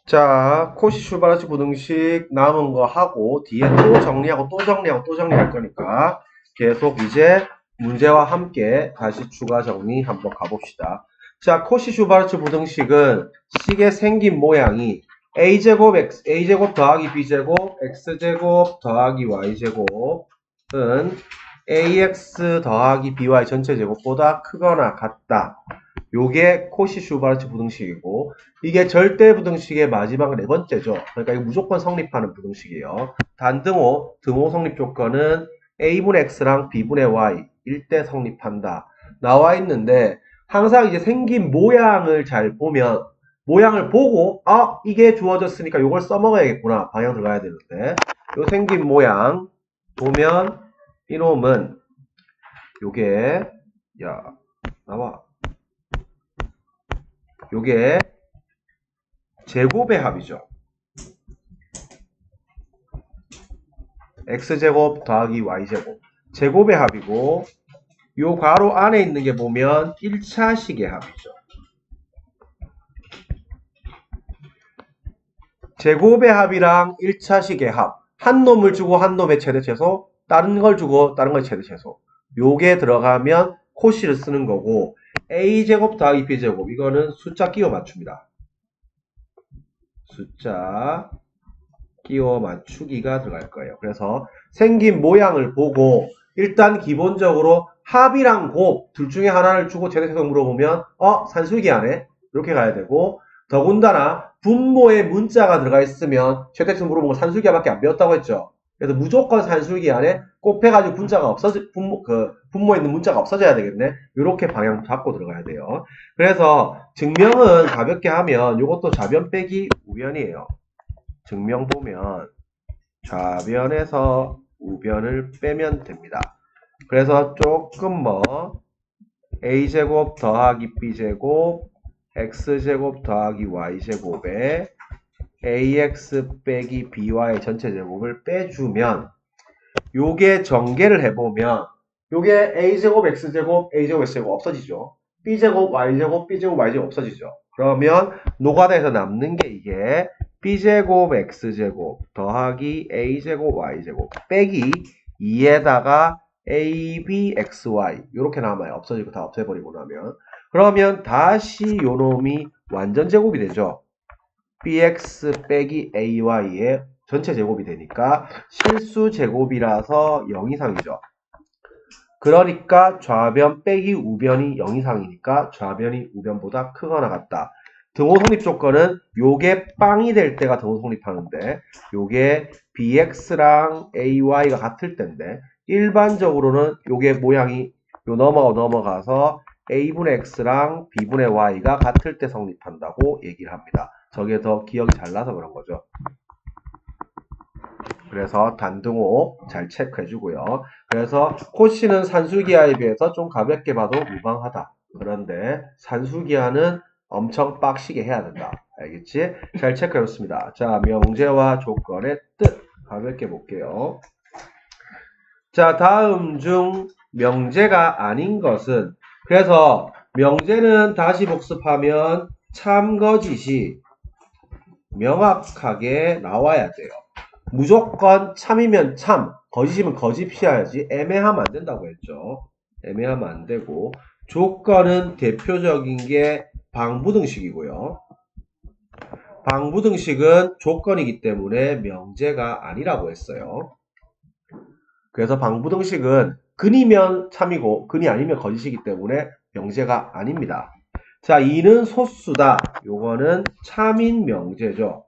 자, 코시-슈바르츠 부등식 남은 거 하고 뒤에 또 정리하고 또 정리하고 또 정리할 거니까 계속 이제 문제와 함께 다시 추가 정리 한번 가봅시다. 자, 코시-슈바르츠 부등식은 식의 생긴 모양이 a제곱 더하기 b제곱 x제곱 더하기 y제곱은 ax 더하기 by 전체 제곱보다 크거나 같다. 요게 코시-슈바르츠 부등식이고, 이게 절대 부등식의 마지막 네 번째죠. 그러니까 이거 무조건 성립하는 부등식이에요. 단등호, 등호 성립 조건은 a분의 x랑 b분의 y 일 때 성립한다. 나와 있는데, 항상 이제 생긴 모양을 잘 보면, 모양을 보고, 이게 주어졌으니까 요걸 써먹어야겠구나. 방향 들어가야 되는데. 요 생긴 모양 보면, 이놈은, 요게, 나와. 요게 제곱의 합이죠. x제곱 더하기 y제곱. 제곱의 합이고, 요 괄호 안에 있는 게 보면 1차식의 합이죠. 제곱의 합이랑 1차식의 합. 한 놈을 주고 한 놈의 최대 최소, 다른 걸 주고 다른 걸 최대 최소. 요게 들어가면 코시를 쓰는 거고, a제곱 더하기 b제곱. 이거는 숫자 끼워 맞춥니다. 숫자 끼워 맞추기가 들어갈 거예요. 그래서 생긴 모양을 보고 일단 기본적으로 합이랑 곱 둘 중에 하나를 주고 최대최소 물어보면 산술기 안에 이렇게 가야 되고, 더군다나 분모에 문자가 들어가 있으면 최대최소 물어보고 산술기밖에 안 배웠다고 했죠. 그래서 무조건 산술기 안에 곱해가지고 분자가 분모에 있는 문자가 없어져야 되겠네. 이렇게 방향 잡고 들어가야 돼요. 그래서 증명은 가볍게 하면 이것도 좌변 빼기 우변이에요. 증명 보면 좌변에서 우변을 빼면 됩니다. 그래서 조금 a제곱 더하기 b제곱 x제곱 더하기 y제곱에 ax 빼기 by 전체 제곱을 빼주면, 요게 전개를 해보면 요게 a제곱 x제곱 a제곱 x제곱 없어지죠. b제곱 y제곱 b제곱 y제곱 없어지죠. 그러면 노가다에서 남는 게 이게 b제곱 x제곱 더하기 a제곱 y제곱 빼기 2에다가 ab xy 이렇게 남아요. 없어지고 다 없애버리고 나면. 그러면 다시 요놈이 완전 제곱이 되죠. bx 빼기 ay의 전체 제곱이 되니까 실수 제곱이라서 0 이상이죠. 그러니까 좌변 빼기 우변이 0 이상이니까 좌변이 우변보다 크거나 같다. 등호 성립 조건은 요게 빵이 될 때가 등호 성립하는데, 요게 bx랑 ay가 같을 때인데, 일반적으로는 요게 모양이 요 넘어가서 a분의 x랑 b분의 y가 같을 때 성립한다고 얘기를 합니다. 저게 더 기억이 잘 나서 그런 거죠. 그래서 단등호 잘 체크해주고요. 그래서 코시는 산술기하에 비해서 좀 가볍게 봐도 무방하다. 그런데 산술기하는 엄청 빡시게 해야 된다. 알겠지? 잘 체크해줬습니다. 자, 명제와 조건의 뜻 가볍게 볼게요. 자, 다음 중 명제가 아닌 것은, 그래서 명제는 다시 복습하면 참거짓이 명확하게 나와야 돼요. 무조건 참이면 참, 거짓이면 거짓 피해야지. 애매하면 안 된다고 했죠. 애매하면 안 되고, 조건은 대표적인 게 방부등식이고요. 방부등식은 조건이기 때문에 명제가 아니라고 했어요. 그래서 방부등식은 근이면 참이고 근이 아니면 거짓이기 때문에 명제가 아닙니다. 자, 2는 소수다. 요거는 참인 명제죠.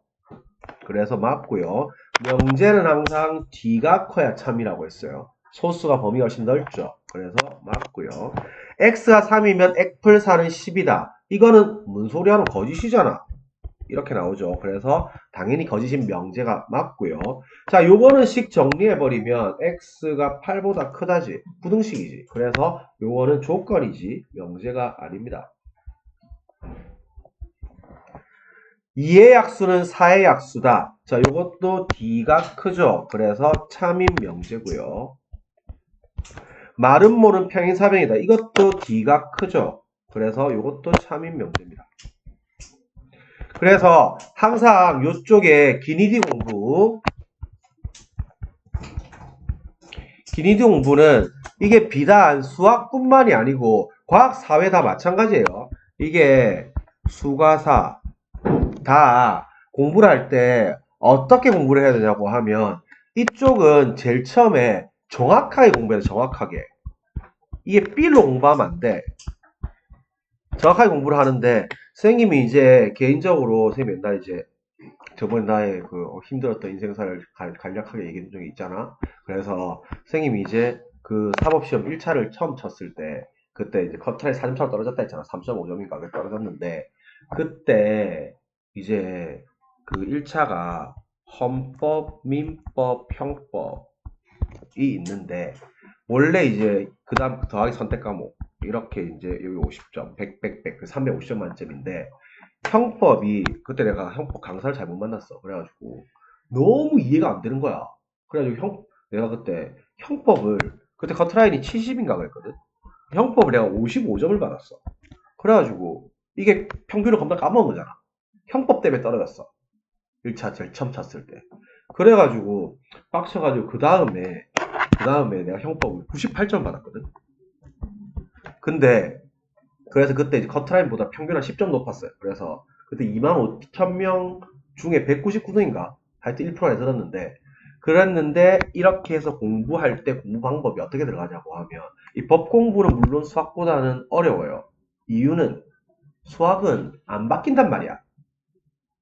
그래서 맞고요. 명제는 항상 D가 커야 참이라고 했어요. 소수가 범위가 훨씬 넓죠. 그래서 맞고요. X가 3이면 액플4는 10이다. 이거는 뭔 소리 하는 거짓이잖아. 이렇게 나오죠. 그래서 당연히 거짓인 명제가 맞고요. 자, 요거는 식 정리해버리면 X가 8보다 크다지. 부등식이지. 그래서 요거는 조건이지 명제가 아닙니다. 2의 약수는 4의 약수다. 자, 요것도 D가 크죠. 그래서 참인 명제고요. 마름모는 평행사변이다. 이것도 D가 크죠. 그래서 요것도 참인 명제입니다. 그래서 항상 요쪽에 기니디 공부는 이게 비단 수학뿐만이 아니고 과학, 사회 다 마찬가지예요. 이게 수가사 다 공부를 할 때 어떻게 공부를 해야 되냐고 하면 이쪽은 제일 처음에 정확하게 공부해야 돼. 정확하게. 이게 B로 공부하면 안 돼. 정확하게 공부를 하는데 선생님이 이제 개인적으로 선생님이 맨날 이제 저번에 나의 그 힘들었던 인생사를 간략하게 얘기한 적이 있잖아. 그래서 선생님이 이제 그 사법시험 1차를 처음 쳤을 때 그때 이제 커트라인 4점차로 떨어졌다 했잖아. 3.5점인가 그게 떨어졌는데 그때 이제 그 1차가 헌법, 민법, 형법이 있는데 원래 이제 그 다음 더하기 선택 과목 이렇게 이제 여기 50점, 100, 350점 만점인데 형법이 그때 내가 형법 강사를 잘못 만났어. 그래가지고 너무 이해가 안 되는 거야. 그래가지고 내가 그때 형법을 그때 커트라인이 70인가 그랬거든. 형법을 내가 55점을 받았어. 그래가지고 이게 평균을 겁나 까먹은 거잖아. 형법 때문에 떨어졌어. 1차 제일 처음 쳤을 때. 그래가지고 빡쳐가지고 그 다음에 내가 형법을 98점 받았거든. 근데 그래서 그때 이제 커트라인보다 평균 한 10점 높았어요. 그래서 그때 25,000명 중에 199등인가 하여튼 1%에 들었는데 그랬는데 이렇게 해서 공부할 때 공부 방법이 어떻게 들어가냐고 하면 이 법 공부는 물론 수학보다는 어려워요. 이유는 수학은 안 바뀐단 말이야.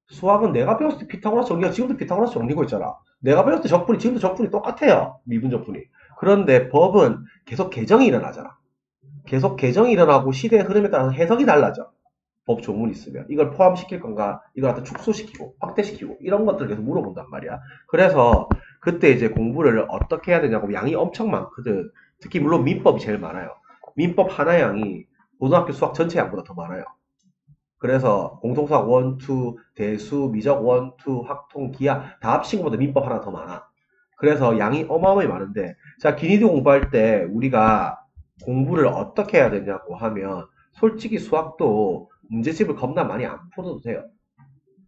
수학은 내가 배웠을 때 피타고라스 정리가 지금도 피타고라스 정리고 있잖아. 내가 배웠을 때 적분이 지금도 적분이 똑같아요. 미분 적분이. 그런데 법은 계속 개정이 일어나잖아. 계속 개정이 일어나고 시대의 흐름에 따라서 해석이 달라져. 법 조문이 있으면. 이걸 포함시킬 건가, 이걸 갖다 축소시키고, 확대시키고, 이런 것들을 계속 물어본단 말이야. 그래서 그때 이제 공부를 어떻게 해야 되냐고 양이 엄청 많거든. 특히 물론 민법이 제일 많아요. 민법 하나 양이 고등학교 수학 전체 양보다 더 많아요. 그래서 공통수학 1, 2, 대수, 미적 1, 2, 학통, 기하 다 합친 것보다 민법 하나 더 많아. 그래서 양이 어마어마하게 많은데 자 기니드 공부할 때 우리가 공부를 어떻게 해야 되냐고 하면 솔직히 수학도 문제집을 겁나 많이 안 풀어도 돼요.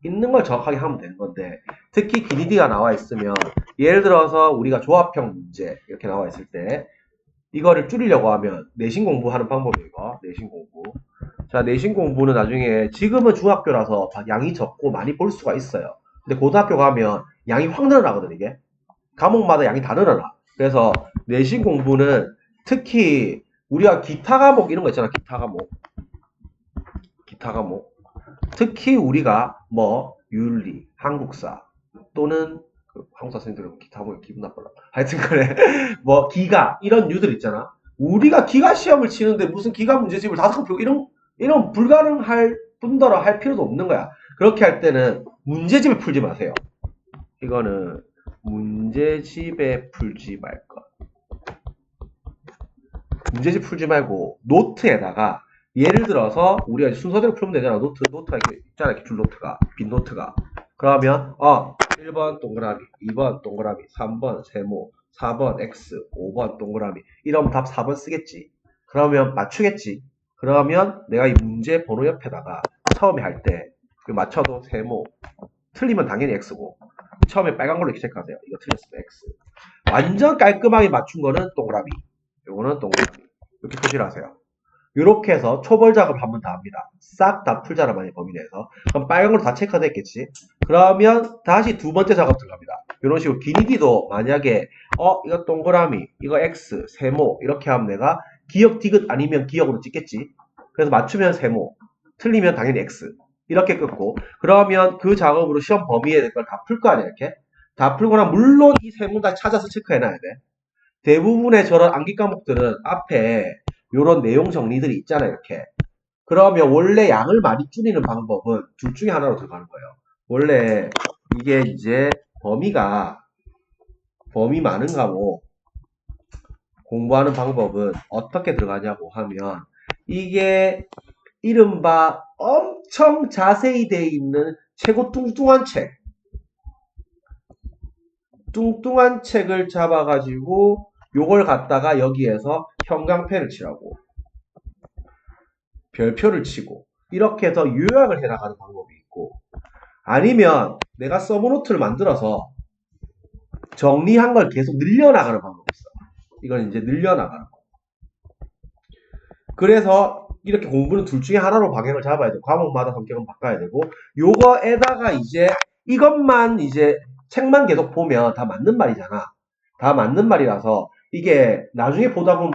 있는 걸 정확하게 하면 되는 건데 특히 기니디가 나와 있으면 예를 들어서 우리가 조합형 문제 이렇게 나와 있을 때 이거를 줄이려고 하면 내신 공부하는 방법이에요. 내신 공부. 자, 내신 공부는 나중에 지금은 중학교라서 양이 적고 많이 볼 수가 있어요. 근데 고등학교 가면 양이 확 늘어나거든 이게. 과목마다 양이 다 늘어나. 그래서 내신 공부는 특히 우리가 기타 과목 이런 거 있잖아. 기타 과목. 특히 우리가 뭐 윤리, 한국사 또는 그 한국사 선생님들은 기타 보면 기분 나빠라. 하여튼 그래. 뭐 기가 이런 유들 있잖아. 우리가 기가 시험을 치는데 무슨 기가 문제집을 5개 펴고 이런 불가능할 뿐더러 할 필요도 없는 거야. 그렇게 할 때는 문제집을 풀지 마세요. 이거는 문제집에 풀지 말 것. 문제집 풀지 말고 노트에다가 예를 들어서 우리가 순서대로 풀면 되잖아. 노트가 이렇게 있잖아. 이렇게 줄 노트가 빈 노트가. 그러면 1번 동그라미, 2번 동그라미, 3번 세모, 4번 X, 5번 동그라미. 이러면 답 4번 쓰겠지. 그러면 맞추겠지. 그러면 내가 이 문제 번호 옆에다가 처음에 할 때 맞춰도 세모, 틀리면 당연히 X고 처음에 빨간 걸로 이렇게 체크하세요. 이거 틀렸으면 X. 완전 깔끔하게 맞춘 거는 동그라미. 요거는 동그라미. 이렇게 표시를 하세요. 이렇게 해서 초벌 작업을 한 번 더 합니다. 싹 다 풀자라 많이 범위 내에서. 그럼 빨간 걸로 다 체크됐겠지? 그러면 다시 두 번째 작업 들어갑니다. 이런 식으로 기니디도 만약에 이거 동그라미, 이거 X, 세모 이렇게 하면 내가 기억 디귿 아니면 기억으로 찍겠지? 그래서 맞추면 세모, 틀리면 당연히 X. 이렇게 끊고 그러면 그 작업으로 시험 범위에 될 걸 다 풀 거 아니야 이렇게? 다 풀거나 물론 이 세모 다 찾아서 체크해놔야 돼. 대부분의 저런 암기 과목들은 앞에 요런 내용 정리들이 있잖아요 이렇게. 그러면 원래 양을 많이 줄이는 방법은 둘 중에 하나로 들어가는 거예요. 원래 이게 이제 범위 많은 과목 공부하는 방법은 어떻게 들어가냐고 하면 이게 이른바 엄청 자세히 되어 있는 최고 뚱뚱한 책을 잡아가지고 요걸 갖다가 여기에서 형광펜을 칠하고 별표를 치고 이렇게 해서 요약을 해나가는 방법이 있고 아니면 내가 서브노트를 만들어서 정리한 걸 계속 늘려나가는 방법이 있어. 이건 이제 늘려나가는 거. 그래서 이렇게 공부는 둘 중에 하나로 방향을 잡아야 돼. 과목마다 성격은 바꿔야 되고, 요거에다가 이제 이것만 이제 책만 계속 보면 다 맞는 말이잖아. 다 맞는 말이라서 이게 나중에 보다 보면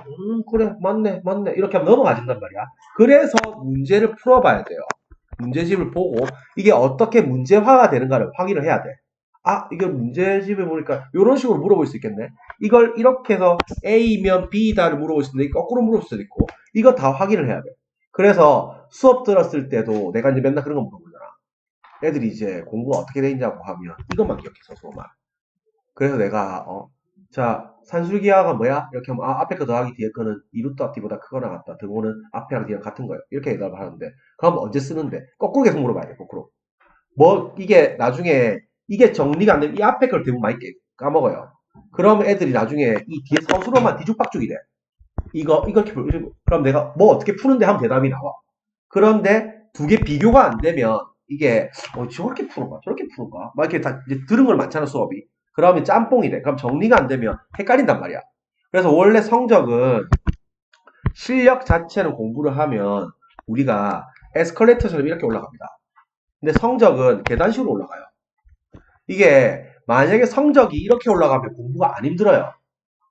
그래 맞네 이렇게 하면 넘어가진단 말이야. 그래서 문제를 풀어봐야 돼요. 문제집을 보고 이게 어떻게 문제화가 되는가를 확인을 해야 돼. 아, 이걸 문제집을 보니까 이런 식으로 물어볼 수 있겠네. 이걸 이렇게 해서 A면 B다를 물어볼 수도 있고 거꾸로 물어볼 수도 있고 이거 다 확인을 해야 돼. 그래서 수업 들었을 때도 내가 이제 맨날 그런 거 물어보잖아. 애들이 이제 공부가 어떻게 돼 있냐고 하면 이것만 기억해서 수업만. 그래서 내가 자 산술기하가 뭐야? 이렇게 하면 앞에 거 더하기 뒤에 거는 2루트 앞 뒤보다 크거나 같다. 등호는 앞이랑 뒤랑 같은 거예요. 이렇게 대답을 하는데 그럼 언제 쓰는데? 거꾸로 계속 물어봐야 돼. 거꾸로. 뭐 이게 나중에 이게 정리가 안 되면 이 앞에 걸 대부분 많이 까먹어요. 그러면 애들이 나중에 이 뒤에 서술어만 뒤죽박죽이 돼. 이렇게 그럼 내가 뭐 어떻게 푸는데 하면 대답이 나와. 그런데 두 개 비교가 안 되면 이게 저렇게 푸는가 저렇게 푸는가 막 이렇게 다 이제 들은 걸 많잖아 수업이. 그러면 짬뽕이 돼. 그럼 정리가 안 되면 헷갈린단 말이야. 그래서 원래 성적은 실력 자체는 공부를 하면 우리가 에스컬레이터처럼 이렇게 올라갑니다. 근데 성적은 계단식으로 올라가요. 이게 만약에 성적이 이렇게 올라가면 공부가 안 힘들어요.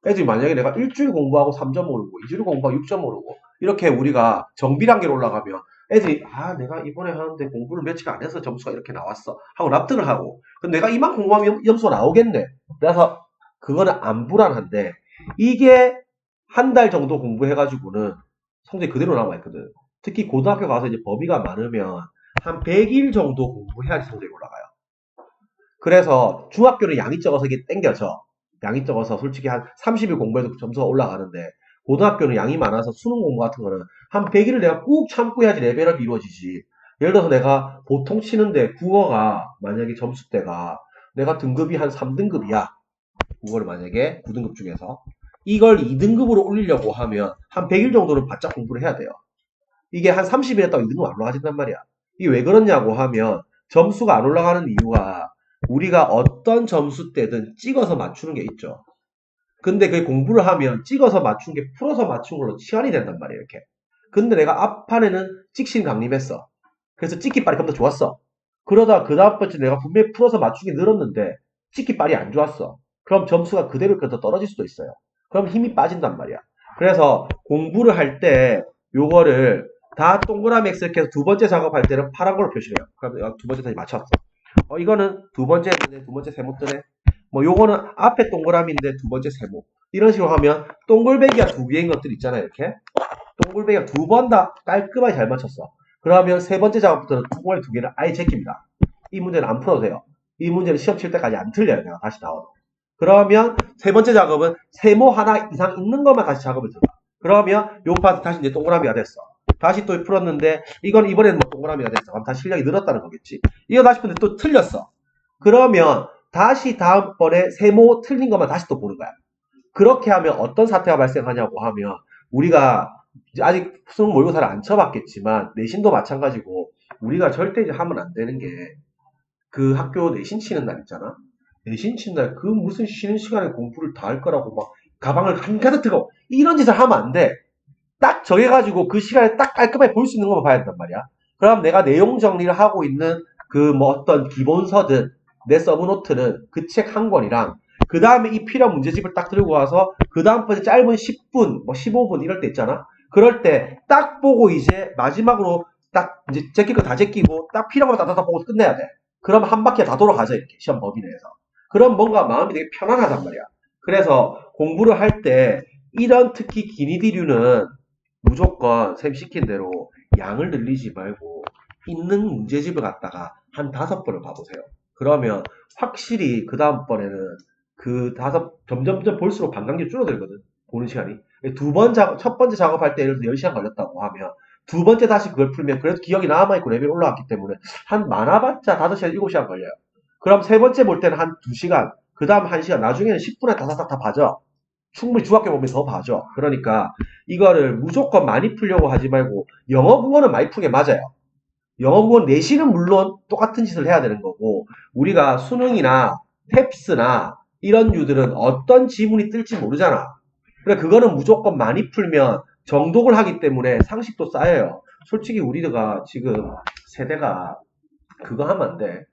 애들이 만약에 내가 일주일 공부하고 3점 오르고 2주일 공부하고 6점 오르고 이렇게 우리가 정비단계로 올라가면 애들이 내가 이번에 하는데 공부를 며칠 안 해서 점수가 이렇게 나왔어 하고 납득을 하고 근데 내가 이만 공부하면 점수가 나오겠네. 그래서 그거는 안 불안한데 이게 한 달 정도 공부해가지고는 성적이 그대로 남아있거든. 특히 고등학교 가서 이제 범위가 많으면 한 100일 정도 공부해야지 성적이 올라가요. 그래서 중학교는 양이 적어서 이게 땡겨져. 양이 적어서 솔직히 한 30일 공부해도 점수가 올라가는데 고등학교는 양이 많아서 수능 공부 같은 거는 한 100일을 내가 꾹 참고 해야지 레벨업이 이루어지지. 예를 들어서 내가 보통 치는데 국어가 만약에 점수대가 내가 등급이 한 3등급이야. 국어를 만약에 9등급 중에서 이걸 2등급으로 올리려고 하면 한 100일 정도는 바짝 공부를 해야 돼요. 이게 한 30일 했다고 2등급 안 올라가진단 말이야. 이게 왜 그러냐고 하면 점수가 안 올라가는 이유가 우리가 어떤 점수대든 찍어서 맞추는 게 있죠. 근데 그 공부를 하면 찍어서 맞춘 게 풀어서 맞춘 걸로 치환이 된단 말이에요, 이렇게. 근데 내가 앞판에는 찍신 강림했어. 그래서 찍기빨이 좀 더 좋았어. 그러다 그 다음번째 내가 분명히 풀어서 맞추기 늘었는데 찍기빨이 안 좋았어. 그럼 점수가 그대로 더 떨어질 수도 있어요. 그럼 힘이 빠진단 말이야. 그래서 공부를 할 때 요거를 다 동그라미 X 이렇게 해서 두 번째 작업할 때는 파란 걸로 표시를 해요. 그럼 내가 두 번째 다시 맞췄어. 이거는 두 번째 두 번째 세모 뜨네. 뭐 요거는 앞에 동그라미인데 두 번째 세모. 이런 식으로 하면 동글배기가 두 개인 것들 있잖아요. 이렇게. 동글배기가 두 번 다 깔끔하게 잘 맞췄어. 그러면 세 번째 작업부터는 동그라미 두 개를 아예 제낍니다. 이 문제는 안 풀어도 돼요. 이 문제는 시험 칠 때까지 안 틀려요. 내가 다시 나와도. 그러면 세 번째 작업은 세모 하나 이상 있는 것만 다시 작업을 들어. 그러면 요 파트 다시 이제 동그라미가 됐어. 다시 또 풀었는데 이건 이번에는 뭐 동그라미가 됐어. 그럼 다시 실력이 늘었다는 거겠지. 이거 다시 풀는데 또 틀렸어. 그러면 다시 다음번에 세모 틀린 것만 다시 또 보는 거야. 그렇게 하면 어떤 사태가 발생하냐고 하면 우리가 아직 수능 모의고사를 안 쳐봤겠지만 내신도 마찬가지고 우리가 절대 이제 하면 안 되는 게 그 학교 내신 치는 날 있잖아. 내신 치는 날 그 무슨 쉬는 시간에 공부를 다 할 거라고 막 가방을 한가득 들고 이런 짓을 하면 안 돼. 딱 정해가지고 그 시간에 딱 깔끔하게 볼 수 있는 것만 봐야 된단 말이야. 그럼 내가 내용 정리를 하고 있는 그 뭐 어떤 기본서든 내 서브노트는 그 책 한 권이랑 그 다음에 이 필요한 문제집을 딱 들고 와서 그 다음번에 짧은 10분, 뭐 15분 이럴 때 있잖아. 그럴 때 딱 보고 이제 마지막으로 딱 이제 제낄 거 다 제끼고 딱 필요한 거 다 보고 끝내야 돼. 그럼 한 바퀴 다 돌아가죠 이렇게 시험 범위 내에서. 그럼 뭔가 마음이 되게 편안하단 말이야. 그래서 공부를 할 때 이런 특히 기니디류는 무조건 쌤 시킨 대로 양을 늘리지 말고 있는 문제집을 갖다가 한 5번을 봐보세요. 그러면 확실히 그 다음번에는 그 점점점 볼수록 반감기 줄어들거든. 보는 시간이. 첫 번째 작업할 때 예를 들어 10시간 걸렸다고 하면 두 번째 다시 그걸 풀면 그래도 기억이 남아있고 레벨이 올라왔기 때문에 한 많아봤자 5시간, 7시간 걸려요. 그럼 세 번째 볼 때는 한 2시간, 그 다음 1시간, 나중에는 10분에 다다닥 다 봐줘. 충분히 중학교 보면 더 봐줘. 그러니까 이거를 무조건 많이 풀려고 하지 말고 영어 국어는 많이 푸는 게 맞아요. 영어 국어 내신은 물론 똑같은 짓을 해야 되는 거고, 우리가 수능이나 탭스나 이런 유들은 어떤 지문이 뜰지 모르잖아. 그래, 그거는 무조건 많이 풀면 정독을 하기 때문에 상식도 쌓여요. 솔직히 우리가 지금 세대가 그거 하면 안 돼.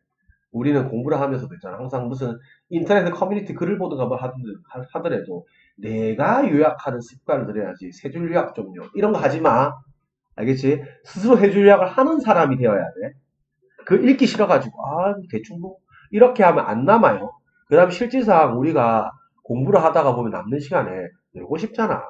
우리는 공부를 하면서 되잖아. 항상 무슨 인터넷 커뮤니티 글을 보든가 뭐 하더라도 내가 요약하는 습관을 들여야지. 세 줄 요약 좀요. 이런 거 하지 마. 알겠지? 스스로 해줄 요약을 하는 사람이 되어야 돼. 그 읽기 싫어가지고 대충 뭐 이렇게 하면 안 남아요. 그 다음에 실질상 우리가 공부를 하다가 보면 남는 시간에 놀고 싶잖아.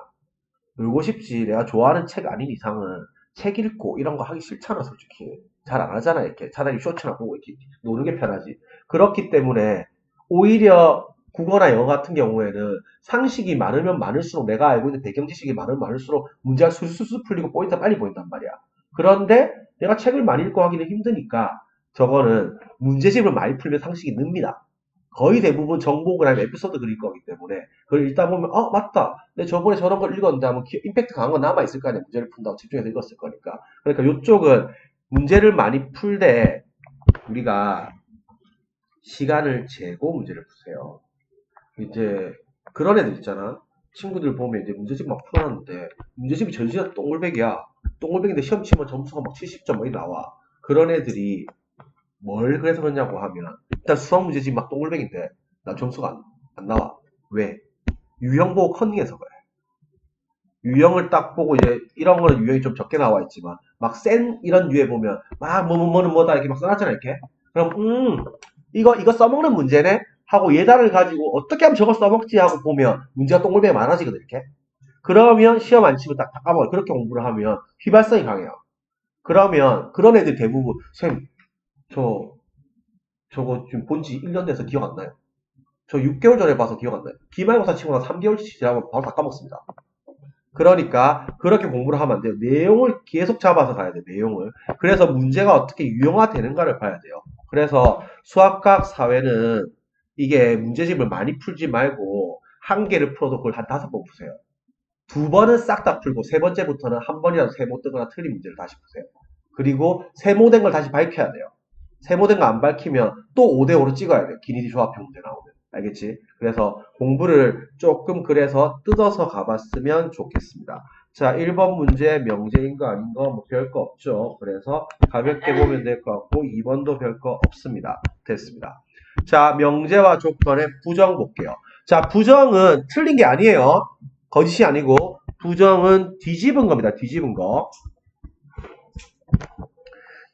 놀고 싶지. 내가 좋아하는 책 아닌 이상은 책 읽고 이런 거 하기 싫잖아, 솔직히. 잘 안 하잖아, 이렇게. 차라리 쇼츠나 보고 이렇게 노는 게 편하지. 그렇기 때문에 오히려 국어나 영어 같은 경우에는 상식이 많으면 많을수록 내가 알고 있는 배경 지식이 많으면 많을수록 문제가 술술술 풀리고 포인트가 빨리 보인단 말이야. 그런데 내가 책을 많이 읽고 하기는 힘드니까 저거는 문제집을 많이 풀면 상식이 늡니다. 거의 대부분 정복을 하면 에피소드 그릴 거기 때문에 그걸 읽다 보면 맞다. 근데 저번에 저런 걸 읽었는데 하면 임팩트 강한 건 남아있을 거 아니야. 문제를 푼다고 집중해서 읽었을 거니까. 그러니까 이쪽은 문제를 많이 풀되 우리가 시간을 재고 문제를 푸세요. 이제 그런 애들 있잖아. 친구들 보면 이제 문제집 막 풀었는데 문제집이 전시가 똥물백이야. 똥물백인데 시험 치면 점수가 막 70점 뭐 나와. 그런 애들이 뭘 그래서 그러냐고 하면 일단 수학 문제집 막 똥물백인데 나 점수가 안 나와. 왜? 유형 보고 컨닝해서 그래. 유형을 딱 보고 이제 이런 거는 유형이 좀 적게 나와 있지만 막 센 이런 류에 보면 막 뭐는 뭐다 이렇게 막 써놨잖아 이렇게. 그럼 이거 써먹는 문제네 하고 예단을 가지고 어떻게 하면 저걸 써먹지 하고 보면 문제가 똥물백이 많아지거든 이렇게. 그러면 시험 안 치고 딱 까먹어. 그렇게 공부를 하면 휘발성이 강해요. 그러면 그런 애들 대부분 쌤 저 저거 지금 본지 1년 돼서 기억 안 나요. 저 6개월 전에 봐서 기억 안 나요. 기말고사 치고 나서 3개월 지나면 바로 다 까먹습니다. 그러니까 그렇게 공부를 하면 안 돼요. 내용을 계속 잡아서 가야 돼요. 내용을. 그래서 문제가 어떻게 유형화되는가를 봐야 돼요. 그래서 수학학 사회는 이게 문제집을 많이 풀지 말고 한 개를 풀어도 그걸 한 5번 푸세요. 2번은 싹 다 풀고 3번째부터는 한 번이라도 세모 뜨거나 틀린 문제를 다시 푸세요. 그리고 세모된 걸 다시 밝혀야 돼요. 세모된 거 안 밝히면 또 5대5로 찍어야 돼요. 기니디 조합형 문제 나오면. 알겠지? 그래서 공부를 조금 그래서 뜯어서 가봤으면 좋겠습니다. 자, 1번 문제 명제인 거 아닌 거 뭐 별 거 없죠. 그래서 가볍게 보면 될 것 같고 2번도 별 거 없습니다. 됐습니다. 자, 명제와 조건의 부정 볼게요. 자, 부정은 틀린 게 아니에요. 거짓이 아니고 부정은 뒤집은 겁니다. 뒤집은 거.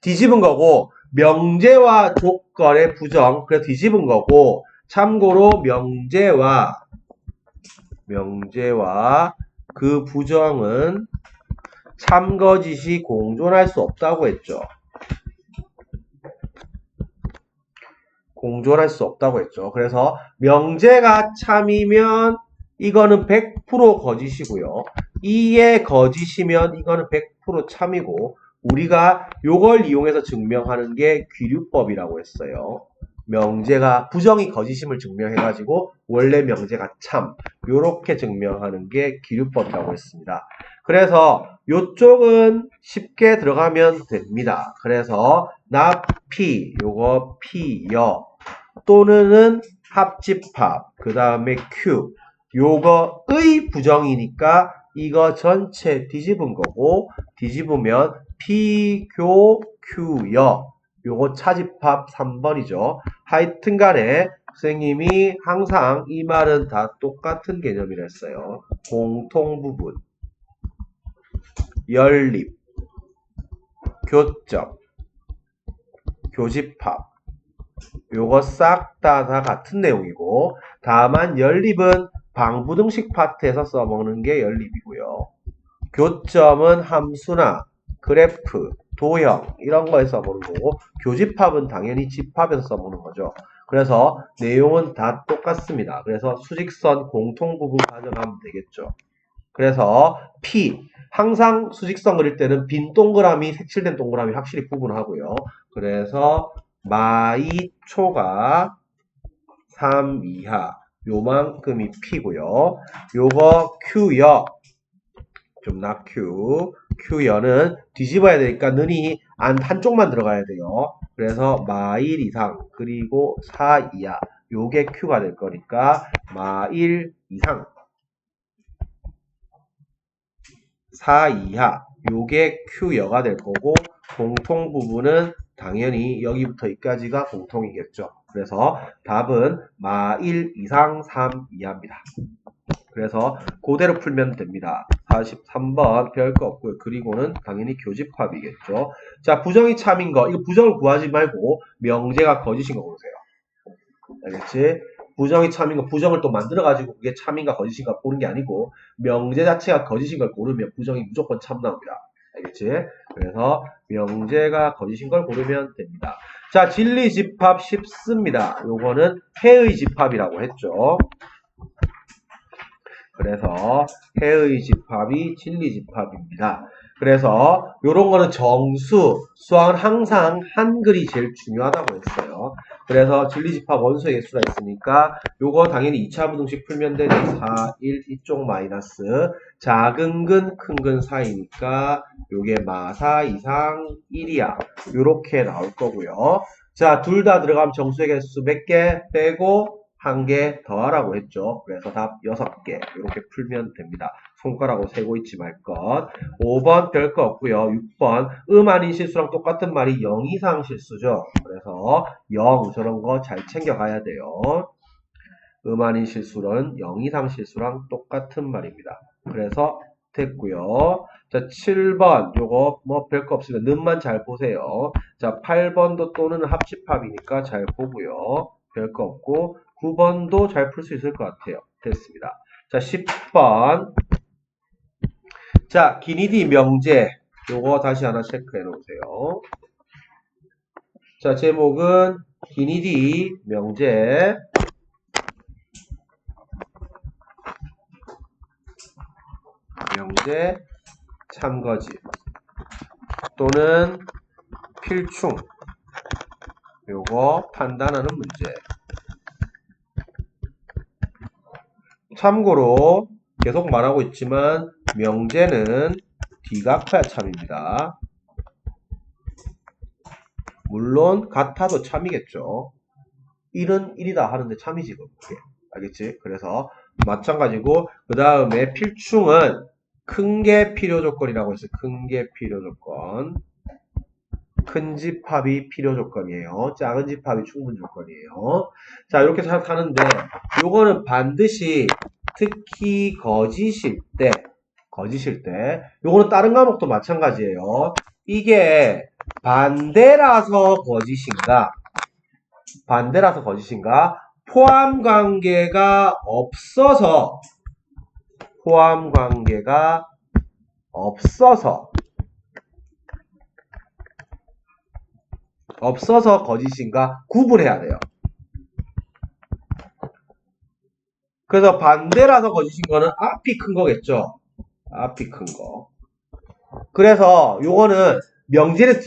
뒤집은 거고 명제와 조건의 부정 그래서 뒤집은 거고 참고로 명제와 그 부정은 참거짓이 공존할 수 없다고 했죠. 공존할 수 없다고 했죠. 그래서 명제가 참이면 이거는 100% 거짓이고요. 이게 거짓이면 이거는 100% 참이고 우리가 요걸 이용해서 증명하는 게 귀류법이라고 했어요. 명제가 부정이 거짓임을 증명해가지고 원래 명제가 참 요렇게 증명하는 게 귀류법이라고 했습니다. 그래서 요쪽은 쉽게 들어가면 됩니다. 그래서 나 P 요거 P여 또는 합집합 그 다음에 Q 요거의 부정이니까 이거 전체 뒤집은 거고 뒤집으면 P교 Q여 요거 차집합 3번이죠. 하여튼 간에 선생님이 항상 이 말은 다 똑같은 개념이라 했어요. 공통부분, 연립, 교점, 교집합 요거 싹 다 같은 내용이고 다만 연립은 방부등식 파트에서 써먹는 게 연립이고요. 교점은 함수나 그래프, 도형 이런 거에 써먹는 거고 교집합은 당연히 집합에서 써먹는 거죠. 그래서 내용은 다 똑같습니다. 그래서 수직선 공통부분 가져가면 되겠죠. 그래서 P 항상 수직선 그릴 때는 빈 동그라미, 색칠된 동그라미 확실히 구분하고요. 그래서 마이초가 3 이하 요만큼이 P고요. 요거 Q여 좀 낙 Q Q연은 뒤집어야 되니까 는이 한쪽만 들어가야 돼요. 그래서 마1 이상 그리고 4 이하 요게 Q가 될 거니까 마1 이상 4 이하 요게 Q여가 될 거고 공통 부분은 당연히 여기부터 여기까지가 공통이겠죠. 그래서 답은 마1 이상 3 이하입니다. 그래서 그대로 풀면 됩니다. 43번 별거 없고요. 그리고는 당연히 교집합이겠죠. 자, 부정이 참인 거. 이거 부정을 구하지 말고 명제가 거짓인 거 고르세요. 알겠지? 부정이 참인 거, 부정을 또 만들어가지고 그게 참인가 거짓인가 보는 게 아니고 명제 자체가 거짓인 걸 고르면 부정이 무조건 참 나옵니다. 알겠지? 그래서 명제가 거짓인 걸 고르면 됩니다. 자, 진리 집합 쉽습니다. 요거는 해의 집합이라고 했죠. 그래서 해의 집합이 진리 집합입니다. 그래서 요런 거는 정수, 수학은 항상 한글이 제일 중요하다고 했어요. 그래서 진리 집합 원소의 개수가 있으니까 요거 당연히 2차 부등식 풀면 되죠. 4, 1 이쪽 마이너스 작은 근, 큰 근 사이니까 요게 마4 이상 1이야. 요렇게 나올 거고요. 자, 둘 다 들어가면 정수의 개수 몇 개 빼고 한 개 더하라고 했죠. 그래서 답 6개 이렇게 풀면 됩니다. 손가락으로 세고 있지 말 것. 5번 별거 없고요. 6번 아닌 실수랑 똑같은 말이 0 이상 실수죠. 그래서 0 저런 거 잘 챙겨가야 돼요. 아닌 실수는 0 이상 실수랑 똑같은 말입니다. 그래서 됐고요. 자, 7번 요거 뭐 별거 없으니까 는만 잘 보세요. 자, 8번도 또는 합집합이니까 잘 보고요. 별거 없고 9번도 잘 풀 수 있을 것 같아요. 됐습니다. 자, 10번. 자, 기니디 명제. 요거 다시 하나 체크해 놓으세요. 자, 제목은 기니디 명제. 명제 참거짓 또는 필충. 요거 판단하는 문제. 참고로 계속 말하고 있지만 명제는 D가 참입니다. 물론 같아도 참이겠죠. 1은 1이다 하는데 참이지 그게. 알겠지? 그래서 마찬가지고 그 다음에 필충은 큰 게 필요 조건이라고 했어요. 큰 게 필요 조건. 큰 집합이 필요 조건이에요. 작은 집합이 충분 조건이에요. 자, 이렇게 생각하는데 요거는 반드시 특히 거짓일 때 요거는 다른 과목도 마찬가지예요. 이게 반대라서 거짓인가 포함 관계가 없어서 거짓인가 구분해야 돼요. 그래서 반대라서 거짓인 거는 앞이 큰 거겠죠. 앞이 큰 거. 그래서 요거는 명제는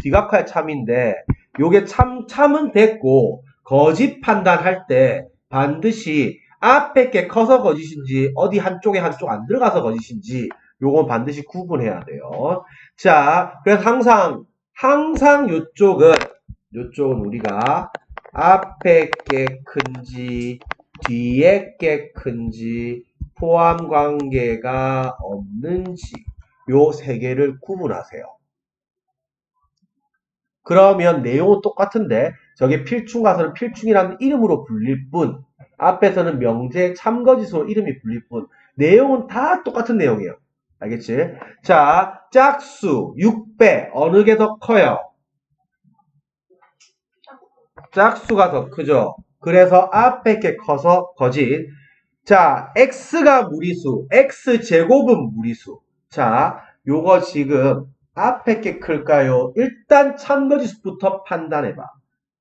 뒤각화의 참인데 요게 참은 됐고 거짓 판단할 때 반드시 앞에 게 커서 거짓인지 어디 한쪽 안 들어가서 거짓인지 요건 반드시 구분해야 돼요. 자, 그래서 항상 요쪽은 우리가 앞에 게 큰지 뒤에 게 큰지 포함 관계가 없는지 요 세 개를 구분하세요. 그러면 내용은 똑같은데 저게 필충 가서는 필충이라는 이름으로 불릴 뿐 앞에서는 명제 참거짓으로 이름이 불릴 뿐 내용은 다 똑같은 내용이에요. 알겠지? 자, 짝수 6배 어느 게 더 커요? 짝수가 더 크죠. 그래서 앞에 게 커서 거짓. 자, x가 무리수, x제곱은 무리수. 자, 요거 지금 앞에 게 클까요? 일단 참거짓부터 판단해봐.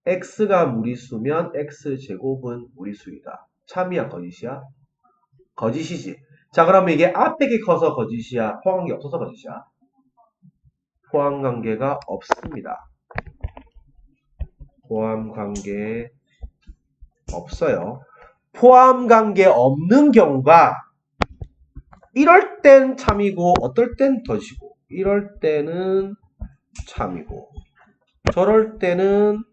x가 무리수면 x제곱은 무리수이다. 참이야, 거짓이야? 거짓이지. 자, 그러면 이게 앞에 게 커서 거짓이야? 포함관계 없어서 거짓이야? 포함관계가 없습니다. 포함관계 없어요. 포함관계 없는 경우가 이럴 땐 참이고 어떨 땐 거짓이고 이럴 때는 참이고 저럴 때는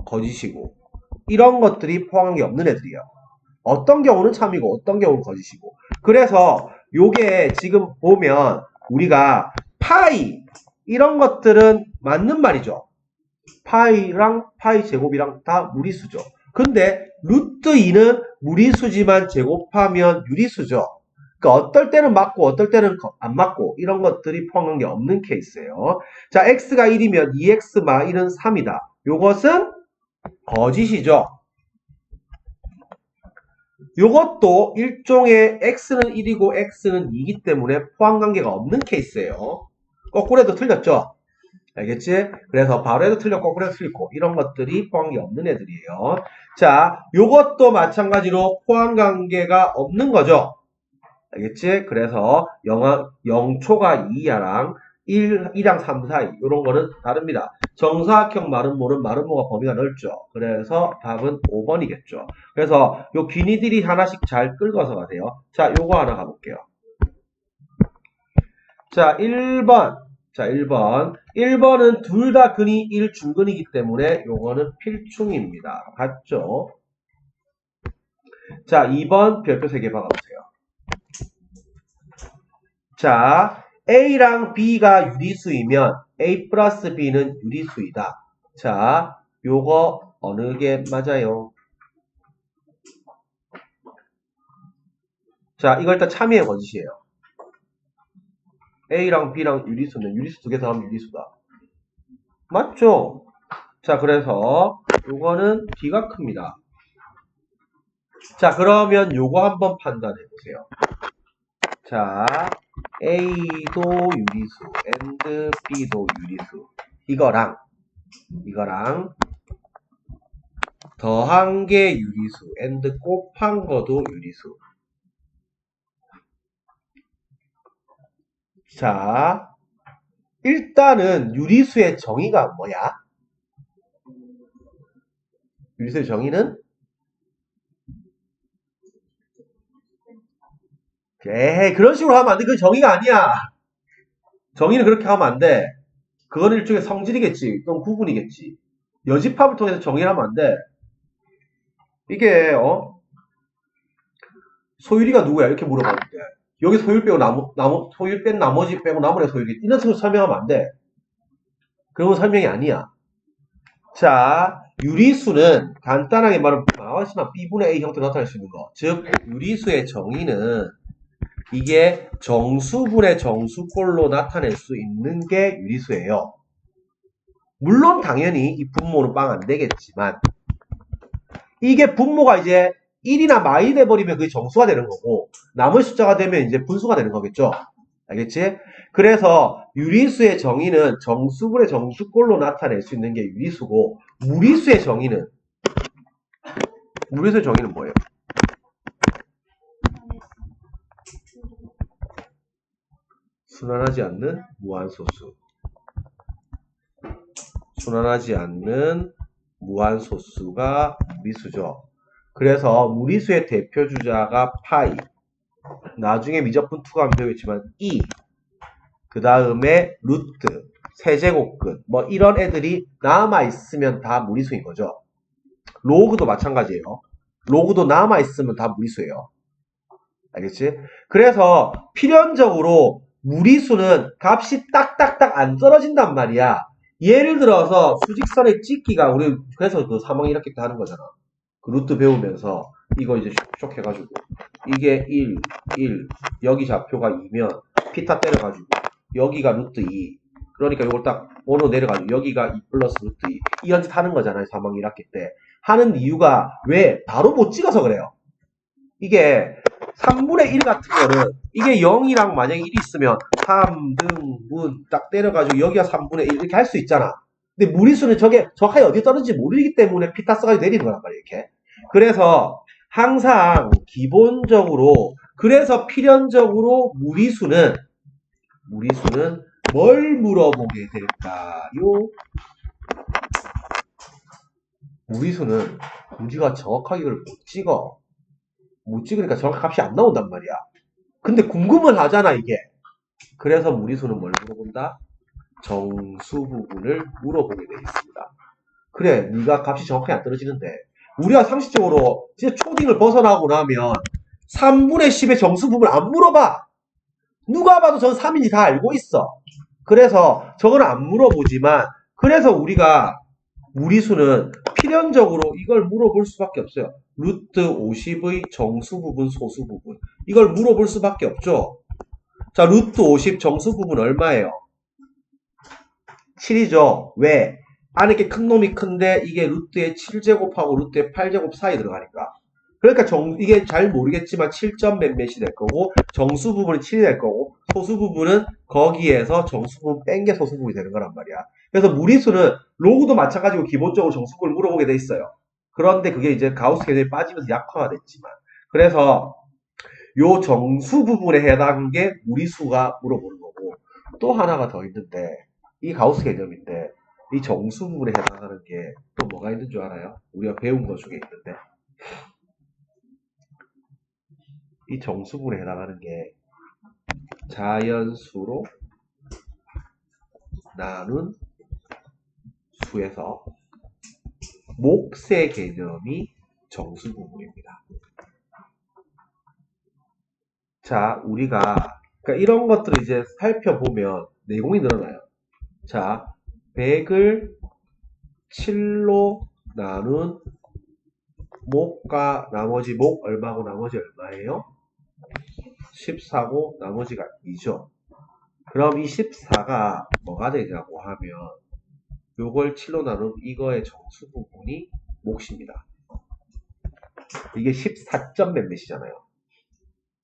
거짓이고 이런 것들이 포함한 게 없는 애들이에요. 어떤 경우는 참이고 어떤 경우는 거짓이고 그래서 요게 지금 보면 우리가 파이 이런 것들은 맞는 말이죠. 파이랑 파이 제곱이랑 다 무리수죠. 근데 루트 2는 무리수지만 제곱하면 유리수죠. 그러니까 어떨 때는 맞고 어떨 때는 안 맞고 이런 것들이 포함한 게 없는 케이스예요. 자, x가 1이면 2x-1은 3이다. 요것은 거짓이죠. 요것도 일종의 x는 1이고 x는 2이기 때문에 포함관계가 없는 케이스예요. 거꾸로 해도 틀렸죠? 알겠지? 그래서 바로 해도 틀렸고 거꾸로 해도 틀리고 이런 것들이 포함관계 없는 애들이에요. 자, 요것도 마찬가지로 포함관계가 없는 거죠. 알겠지? 그래서 0초가 2야랑 1이랑 3 사이 이런 거는 다릅니다. 정사각형 마름모는 마름모가 범위가 넓죠. 그래서 답은 5번이겠죠. 그래서 요 귀니들이 하나씩 잘 긁어서 가세요. 자, 요거 하나 가볼게요. 자, 1번. 자, 1번. 1번은 둘 다 근이 1중근이기 때문에 요거는 필충입니다. 봤죠? 자, 2번 별표 3개 박아보세요. 자, A랑 B가 유리수이면 A 플러스 B는 유리수이다. 자, 요거 어느 게 맞아요? 자, 이걸 일단 참이의 거짓이에요. A랑 B랑 유리수는 유리수 2개 더하면 유리수다. 맞죠? 자, 그래서 요거는 B가 큽니다. 자, 그러면 요거 한번 판단해 보세요. 자, A도 유리수, and B도 유리수. 이거랑 더한 게 유리수, and 곱한 거도 유리수. 자, 일단은 유리수의 정의가 뭐야? 유리수의 정의는? 에이, 그런 식으로 하면 안 돼. 그건 정의가 아니야. 정의는 그렇게 하면 안 돼. 그건 일종의 성질이겠지. 또는 구분이겠지. 여집합을 통해서 정의를 하면 안 돼. 이게, 소율이가 누구야? 이렇게 물어봤는데. 여기 소율 빼고 소율 뺀 나머지 빼고 나머지 소율이 이런 식으로 설명하면 안 돼. 그런 건 설명이 아니야. 자, 유리수는 간단하게 말하면 나와있으나 B분의 A 형태로 나타낼 수 있는 거. 즉, 유리수의 정의는 이게 정수분의 정수꼴로 나타낼 수 있는 게 유리수예요. 물론 당연히 이 분모는 빵 안 되겠지만 이게 분모가 이제 1이나 마이 돼버리면 그게 정수가 되는 거고 남의 숫자가 되면 이제 분수가 되는 거겠죠. 알겠지? 그래서 유리수의 정의는 정수분의 정수꼴로 나타낼 수 있는 게 유리수고 무리수의 정의는 뭐예요? 순환하지 않는 무한소수. 순환하지 않는 무한소수가 무리수죠. 그래서 무리수의 대표 주자가 파이. 나중에 미적분 투과하면 되겠지만 E. 그 다음에 루트, 세제곱근 뭐 이런 애들이 남아있으면 다 무리수인 거죠. 로그도 마찬가지예요. 로그도 남아있으면 다 무리수예요. 알겠지? 그래서 필연적으로 무리수는 값이 딱딱딱 안 떨어진단 말이야. 예를 들어서 수직선의 찍기가 우리 그래서 그 3항 이렇게 하는 거잖아. 그 루트 배우면서 이거 이제 쇽 해가지고 이게 1, 여기 좌표가 2면 피타 때려가지고 여기가 루트 2 그러니까 이걸 딱 원으로 내려가지고 여기가 2 플러스 루트 2 이런 짓 하는 거잖아요. 3항 1학기 때 하는 이유가 왜 바로 못 찍어서 그래요. 이게 3분의 1 같은 거는 이게 0이랑 만약에 1이 있으면 3등분 딱 때려가지고 여기가 3분의 1 이렇게 할 수 있잖아. 근데 무리수는 저게 정확하게 어디에 떨어질지 모르기 때문에 피타 써가지고 내리는 거란 말이에요. 이렇게. 그래서 항상 기본적으로 그래서 필연적으로 무리수는 뭘 물어보게 될까요? 무리수는 우리가 정확하게 이걸 못 찍으니까 정확한 값이 안 나온단 말이야. 근데 궁금은 하잖아 이게. 그래서 무리수는 뭘 물어본다? 정수 부분을 물어보게 되어 있습니다. 그래, 네가 값이 정확하게 안 떨어지는데 우리가 상식적으로 진짜 초딩을 벗어나고 나면 3분의 10의 정수 부분을 안 물어봐. 누가 봐도 저건 3인지 다 알고 있어. 그래서 저거는 안 물어보지만 그래서 우리가 무리수는 필연적으로 이걸 물어볼 수밖에 없어요. 루트 50의 정수 부분, 소수 부분. 이걸 물어볼 수밖에 없죠. 자, 루트 50 정수 부분 얼마예요? 7이죠. 왜? 안에 게 큰 놈이 큰데 이게 루트의 7제곱하고 루트의 8제곱 사이 들어가니까. 그러니까 이게 잘 모르겠지만 7점 몇몇이 될 거고 정수 부분은 7이 될 거고 소수 부분은 거기에서 정수 부분 뺀 게 소수 부분이 되는 거란 말이야. 그래서 무리수는 로그도 마찬가지고 기본적으로 정수 부분을 물어보게 돼 있어요. 그런데 그게 이제 가우스 개념이 빠지면서 약화가 됐지만 그래서 요 정수 부분에 해당하는 게 무리수가 물어보는 거고 또 하나가 더 있는데 이 가우스 개념인데 이 정수 부분에 해당하는 게 또 뭐가 있는 줄 알아요? 우리가 배운 것 중에 있는데 이 정수분에 해당하는 게 자연수로 나눈 수에서 몫의 개념이 정수 부분입니다. 자, 우리가 그러니까 이런 것들을 이제 살펴보면 내공이 늘어나요. 자, 100을 7로 나눈 몫과 나머지 몫 얼마고 나머지 얼마예요? 14고 나머지가 2죠. 그럼 이 14가 뭐가 되냐고 하면 요걸 7로 나누면 이거의 정수 부분이 몫입니다. 이게 14점 몇몇이잖아요.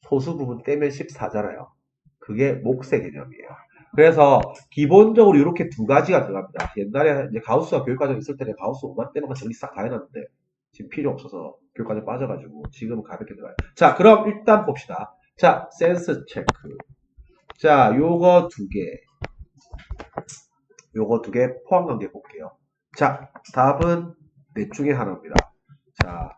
소수 부분 떼면 14잖아요. 그게 몫의 개념이에요. 그래서 기본적으로 이렇게 두 가지가 들어갑니다. 옛날에 이제 가우스가 교육과정 있을 때는 가우스 5만 떼는 거 정리 싹 다 해놨는데 지금 필요 없어서 교육과정 빠져가지고 지금은 가볍게 들어가요. 자, 그럼 일단 봅시다. 자, 센스 체크. 자, 요거 두 개 포함관계 볼게요. 자, 답은 넷 중에 하나입니다. 자,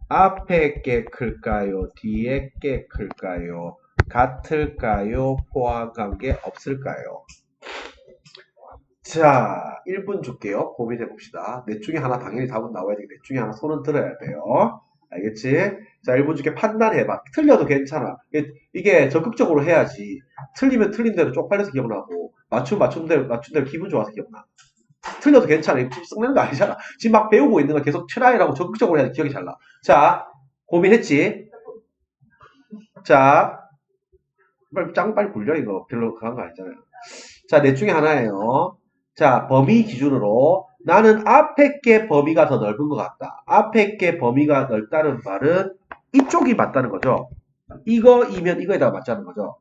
앞에 게 클까요? 뒤에 게 클까요? 같을까요? 포함관계 없을까요? 자, 1분 줄게요. 고민해 봅시다. 넷 중에 하나 당연히 답은 나와야 되고 넷 중에 하나 손은 들어야 돼요. 알겠지? 자, 1분 줄게 판단해봐. 틀려도 괜찮아. 이게 적극적으로 해야지. 틀리면 틀린 대로 쪽팔려서 기억나고 맞춘 대로 기분 좋아서 기억나. 틀려도 괜찮아. 지금 썩내는 거 아니잖아. 지금 막 배우고 있는 거 계속 트라이라고 적극적으로 해야 기억이 잘 나. 자, 고민했지? 자, 빨리 굴려, 이거. 별로 강한 거 아니잖아요. 자, 넷 중에 하나예요. 자, 범위 기준으로 나는 앞에 게 범위가 더 넓은 것 같다. 앞에 게 범위가 넓다는 말은 이쪽이 맞다는 거죠. 이거이면 이거에다가 맞자는 거죠.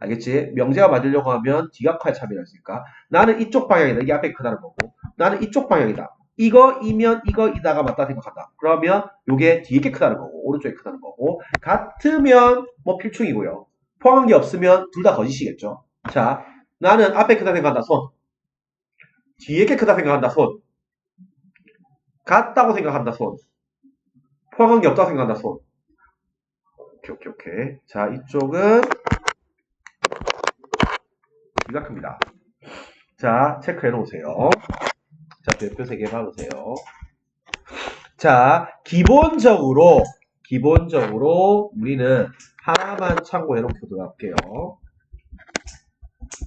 알겠지? 명제가 맞으려고 하면 뒤각화의 차이가 있으니까 나는 이쪽 방향이다. 이게 앞에 크다는 거고 나는 이쪽 방향이다. 이거이면 이거이다가 맞다 생각한다. 그러면 이게 뒤에 게 크다는 거고 오른쪽에 크다는 거고 같으면 뭐 필충이고요. 포함한 게 없으면 둘 다 거짓이겠죠. 자, 나는 앞에 크다 생각한다. 손. 뒤에 게 크다 생각한다. 손. 같다고 생각한다. 손. 포함한 게 없다고 생각한다. 손. 오케이. 자, 이쪽은 뒤가 큽니다. 자, 체크해 놓으세요. 자, 별표 3개 받으세요. 자, 기본적으로 우리는 하나만 참고해 놓고 들어갈게요.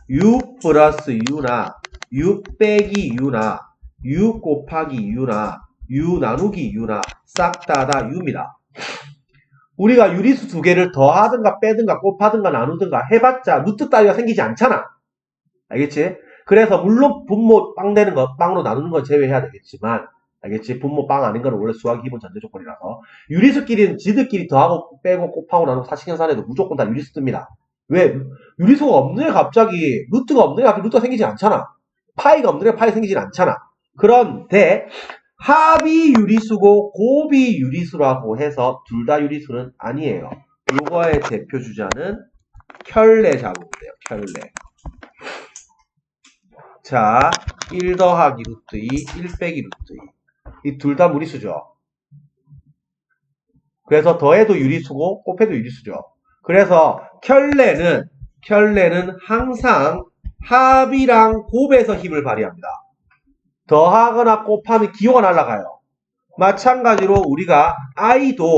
U 플러스 U나 U 빼기 U나 U 곱하기 U나 U 나누기 U나 싹 다 U입니다. 우리가 유리수 두 개를 더하든가 빼든가 곱하든가 나누든가 해봤자 루트 따위가 생기지 않잖아. 알겠지? 그래서 물론 분모 빵 되는 거, 빵으로 나누는 건 제외해야 되겠지만 알겠지? 분모 빵 아닌 건 원래 수학 기본 전제 조건이라서 유리수끼리는 지들끼리 더하고 빼고 곱하고 나누고 사칙연산해도 무조건 다 유리수 뜹니다. 왜? 유리수가 없는 애 갑자기 루트가 없는 애 갑자기 루트가 생기지 않잖아. 파이가 없는 애 파이 생기진 않잖아. 그런데 합이 유리수고 곱이 유리수라고 해서 둘 다 유리수는 아니에요. 이거의 대표 주자는 켤레 잡으면 돼요. 켤레. 자, 1 더하기 루트 2, 1 빼기 루트 2. 이 둘 다 무리수죠. 그래서 더해도 유리수고 곱해도 유리수죠. 그래서 켤레는 켤레는 항상 합이랑 곱에서 힘을 발휘합니다. 더하거나 곱하면 기호가 날아가요. 마찬가지로 우리가 i도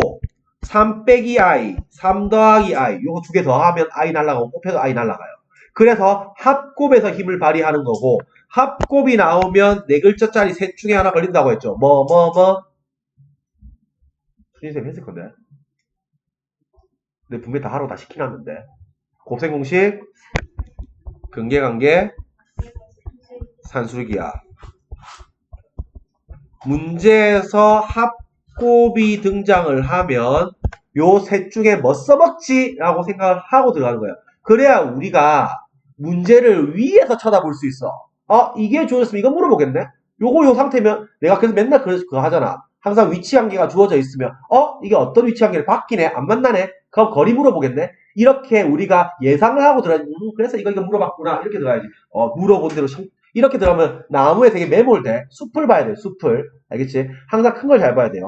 3 빼기 i, 3 더하기 i 요거 두 개 더하면 i 날아가고 곱해도 i 날아가요. 그래서 합곱에서 힘을 발휘하는 거고 합곱이 나오면 네 글자짜리 셋 중에 하나 걸린다고 했죠. 뭐. 수진쌤 했을 건데. 근데 분명히 다 하라고 다 시키놨는데. 곱셈 공식, 근계관계, 산술기하. 문제에서 합곱이 등장을 하면 요 셋 중에 뭐 써먹지? 라고 생각을 하고 들어가는 거예요. 그래야 우리가 문제를 위에서 쳐다볼 수 있어. 이게 주어졌으면 이거 물어보겠네? 요거 요 상태면 내가 그래서 맨날 그거 하잖아. 항상 위치 관계가 주어져 있으면 이게 어떤 위치 관계를 바뀌네? 안 만나네? 그럼 거리 물어보겠네? 이렇게 우리가 예상을 하고 들어야지. 그래서 이거 물어봤구나. 이렇게 들어야지. 물어본 대로 이렇게 들어가면 나무에 되게 매몰돼. 숲을 봐야 돼. 숲을. 알겠지? 항상 큰 걸 잘 봐야 돼요.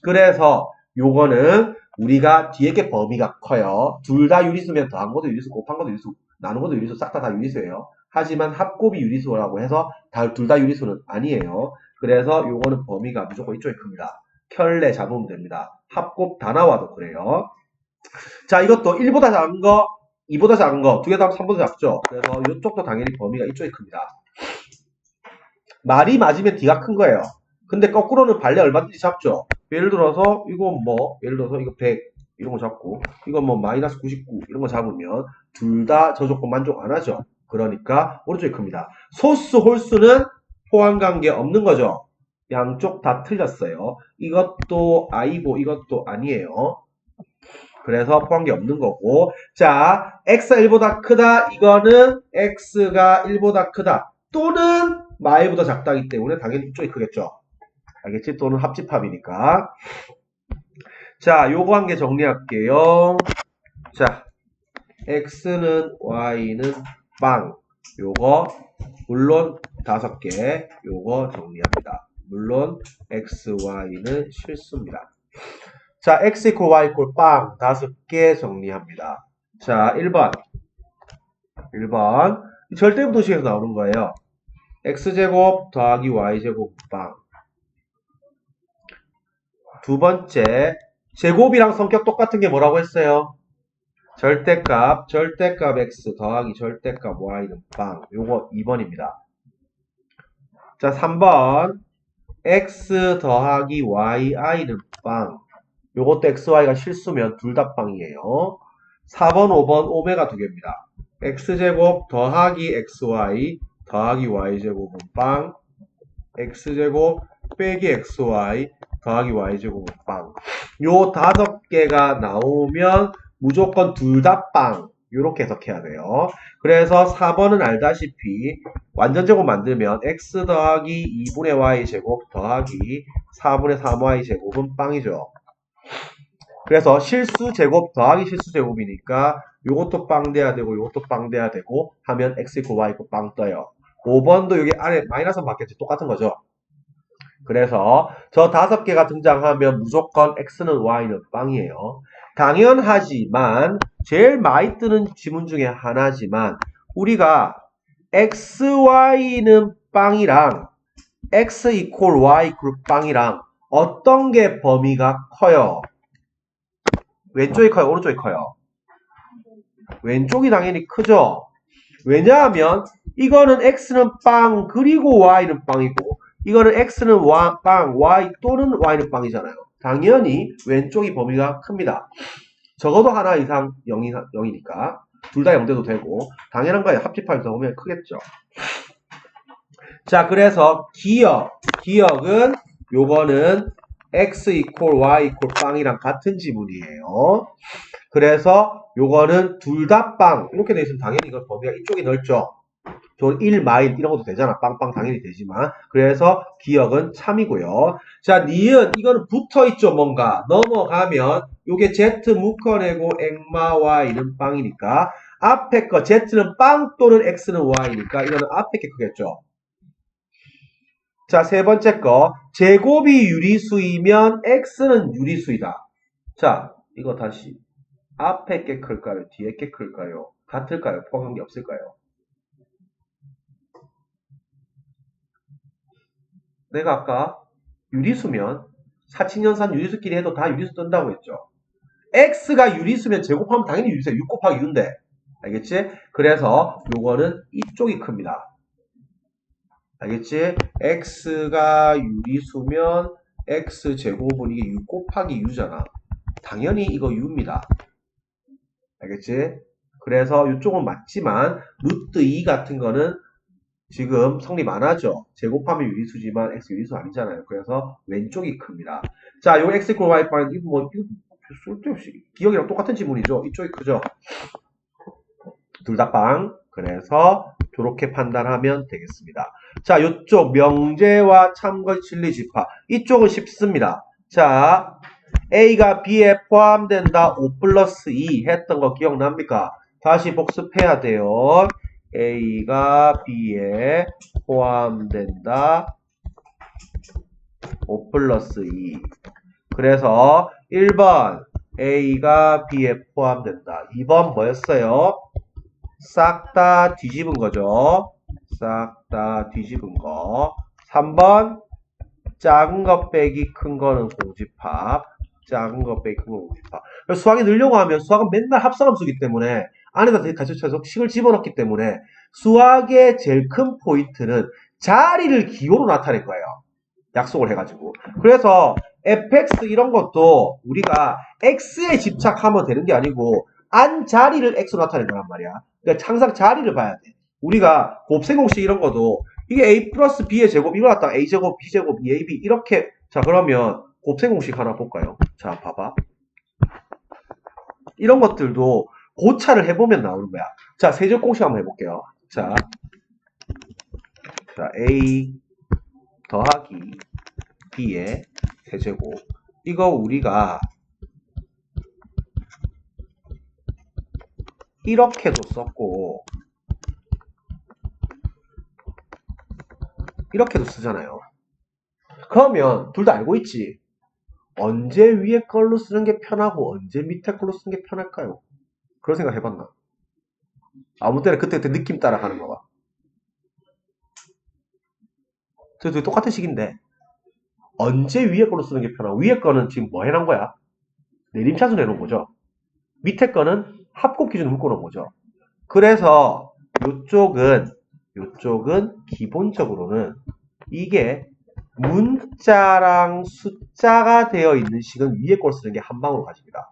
그래서 요거는 우리가 뒤에 게 범위가 커요. 둘 다 유리수면 더한 것도 유리수, 곱한 것도 유리수, 나눈 것도 유리수, 싹 다 유리수예요. 하지만 합곱이 유리수라고 해서 둘 다 유리수는 아니에요. 그래서 요거는 범위가 무조건 이쪽에 큽니다. 켤레 잡으면 됩니다. 합곱 다 나와도 그래요. 자, 이것도 1보다 작은 거, 2보다 작은 거, 두 개 다 3보다 작죠? 그래서 이쪽도 당연히 범위가 이쪽에 큽니다. 말이 맞으면 D가 큰 거예요. 근데 거꾸로는 발레 얼마든지 잡죠? 예를 들어서, 이거 예를 들어서 이거 100, 이런 거 잡고, 이거 마이너스 99, 이런 거 잡으면, 둘 다 저 조건 만족 안 하죠? 그러니까, 오른쪽이 큽니다. 소수, 홀수는 호환관계 없는 거죠? 양쪽 다 틀렸어요. 이것도 I고, 이것도 아니에요. 그래서 포함계 없는 거고. 자, x가 1보다 크다. 이거는 x가 1보다 크다. 또는 마이보다 작다기 때문에 당연히 이쪽이 크겠죠. 알겠지? 또는 합집합이니까. 자, 요거 관계 정리할게요. 자, x는 y는 빵. 요거 물론 5개. 요거 정리합니다. 물론 x, y는 실수입니다. 자, x equal y equal 빵 5개 정리합니다. 자, 1번 절대부도식에서 나오는 거예요. x제곱 더하기 y제곱 빵. 두 번째, 제곱이랑 성격 똑같은 게 뭐라고 했어요? 절대값 x 더하기 절대값 y는 빵. 요거 2번입니다. 자, 3번 x 더하기 yi는 빵. 요것도 xy가 실수면 둘 다 빵이에요. 4번, 5번 오메가 두 개입니다. x제곱 더하기 xy 더하기 y제곱은 빵. x제곱 빼기 xy 더하기 y제곱은 빵. 요 5개가 나오면 무조건 둘 다 빵. 요렇게 해석해야 돼요. 그래서 4번은 알다시피 완전제곱 만들면 x 더하기 2분의 y제곱 더하기 4분의 3y제곱은 빵이죠. 그래서 실수제곱 더하기 실수제곱이니까 요것도 빵 돼야 되고 요것도 빵 돼야 되고 하면 x equal y equal 빵 떠요. 5번도 여기 안에 마이너스 받겠지. 똑같은 거죠. 그래서 저 5개가 등장하면 무조건 x는 y는 빵이에요. 당연하지만 제일 많이 뜨는 지문 중에 하나지만 우리가 xy는 빵이랑 x equal y equal 빵이랑 어떤 게 범위가 커요? 왼쪽이 커요? 오른쪽이 커요? 왼쪽이 당연히 크죠? 왜냐하면 이거는 x는 빵 그리고 y는 빵이고 이거는 x는 빵 y 또는 y는 빵이잖아요. 당연히 왼쪽이 범위가 큽니다. 적어도 하나 이상 0이니까 둘 다 0돼도 되고 당연한 거예요. 합집합에서 보면 크겠죠. 자, 그래서 기억은 요거는 x equal y equal 빵이랑 같은 지문이에요. 그래서 요거는 둘 다 빵 이렇게 돼 있으면 당연히 이거 범위가 이쪽이 넓죠. 저 1 마일 이런 것도 되잖아. 빵빵 당연히 되지만 그래서 기억은 참이고요. 자, 니은 이거는 붙어있죠. 뭔가 넘어가면 요게 z 묶어내고 엑마 y는 빵이니까 앞에 거 z는 빵 또는 x는 y니까 이거는 앞에 게 크겠죠. 자, 세 번째 거 제곱이 유리수이면 x는 유리수이다. 자, 이거 다시 앞에 게 클까요? 뒤에 게 클까요? 같을까요? 포함관계 없을까요? 내가 아까 유리수면 사칙연산 유리수끼리 해도 다 유리수 뜬다고 했죠. x가 유리수면 제곱하면 당연히 유리수야. 6 곱하기 6인데. 알겠지? 그래서 요거는 이쪽이 큽니다. 알겠지? x가 유리수면 x제곱은 이게 6 곱하기 u잖아. 당연히 이거 u입니다. 알겠지? 그래서 이쪽은 맞지만 루트 2 같은 거는 지금 성립 안 하죠. 제곱하면 유리수지만 x 유리수 아니잖아요. 그래서 왼쪽이 큽니다. 자, 요 x equal y 빵 이거 뭐 쓸데없이 기억이랑 똑같은 지문이죠. 이쪽이 크죠. 둘 다 빵. 그래서 저렇게 판단하면 되겠습니다. 자, 이쪽 명제와 참거 진리 집합. 이쪽은 쉽습니다. 자, A가 B에 포함된다. 5 플러스 2 했던 거 기억납니까? 다시 복습해야 돼요. A가 B에 포함된다. 5 플러스 2. 그래서 1번 A가 B에 포함된다. 2번 뭐였어요? 싹 다 뒤집은 거죠. 싹 다 뒤집은 거. 3번 작은 거 빼기 큰 거는 공집합. 작은 거 빼기 큰 거 공집합. 수학이 늘려고 하면 수학은 맨날 합성함수기 때문에 안에다 같이 쳐서 식을 집어넣기 때문에 수학의 제일 큰 포인트는 자리를 기호로 나타낼 거예요. 약속을 해가지고. 그래서 fx 이런 것도 우리가 x에 집착하면 되는 게 아니고 안 자리를 x로 나타낼 거란 말이야. 그러니까 항상 자리를 봐야 돼. 우리가 곱셈 공식 이런 것도 이게 a 플러스 b의 제곱 이거 갖다가 a제곱 b제곱 2ab 이렇게. 자, 그러면 곱셈 공식 하나 볼까요? 자, 봐봐. 이런 것들도 고차를 해보면 나오는 거야. 자, 세제곱 공식 한번 해볼게요. 자, a 더하기 b의 세제곱. 이거 우리가 이렇게도 썼고 이렇게도 쓰잖아요. 그러면 둘 다 알고 있지. 언제 위에 걸로 쓰는 게 편하고 언제 밑에 걸로 쓰는 게 편할까요? 그런 생각 해봤나? 아무 때나 그때 느낌 따라가는 거가. 저도 똑같은 식인데 언제 위에 걸로 쓰는 게 편하고 위에 거는 지금 뭐 해놓은 거야? 내림차순 해놓은 거죠. 밑에 거는 합곱 기준으로 묶어놓은 거죠. 그래서 요쪽은 기본적으로는 이게 문자랑 숫자가 되어 있는 식은 위에 걸 쓰는 게 한 방으로 가집니다.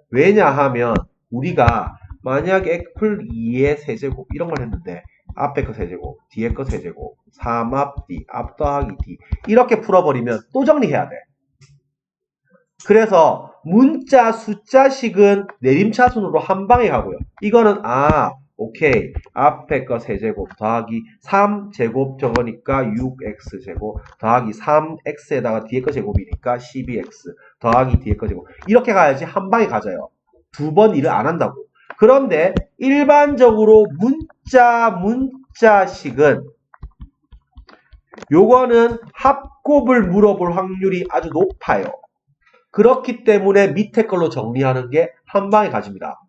왜냐하면 우리가 만약에 x 2의 세제곱 이런 걸 했는데 앞에 거 세제곱, 뒤에 거 세제곱, 3앞 D, 앞 더하기 D 이렇게 풀어버리면 또 정리해야 돼. 그래서 문자 숫자식은 내림차순으로 한 방에 가고요. 이거는 오케이. 앞에 거 세제곱 더하기 3제곱 저거니까 6x제곱 더하기 3x에다가 뒤에 거 제곱이니까 12x 더하기 뒤에 거 제곱. 이렇게 가야지 한 방에 가져요. 두 번 일을 안 한다고. 그런데 일반적으로 문자식은 요거는 합곱을 물어볼 확률이 아주 높아요. 그렇기 때문에 밑에 걸로 정리하는 게 한 방에 가집니다.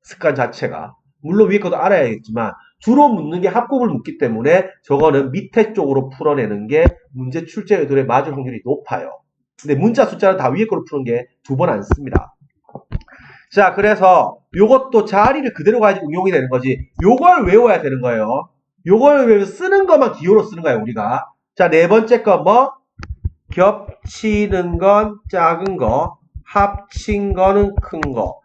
습관 자체가. 물론 위에 것도 알아야겠지만 주로 묻는 게 합곱을 묻기 때문에 저거는 밑에 쪽으로 풀어내는 게 문제 출제율에 맞을 확률이 높아요. 근데 문자 숫자는 다 위에 거로 푸는 게 두 번 안 씁니다. 자, 그래서 요것도 자리를 그대로 가지고 응용이 되는 거지. 요걸 외워야 되는 거예요. 요걸 외워서 쓰는 것만 기호로 쓰는 거예요, 우리가. 자, 네 번째 거 뭐? 겹치는 건 작은 거, 합친 거는 큰 거.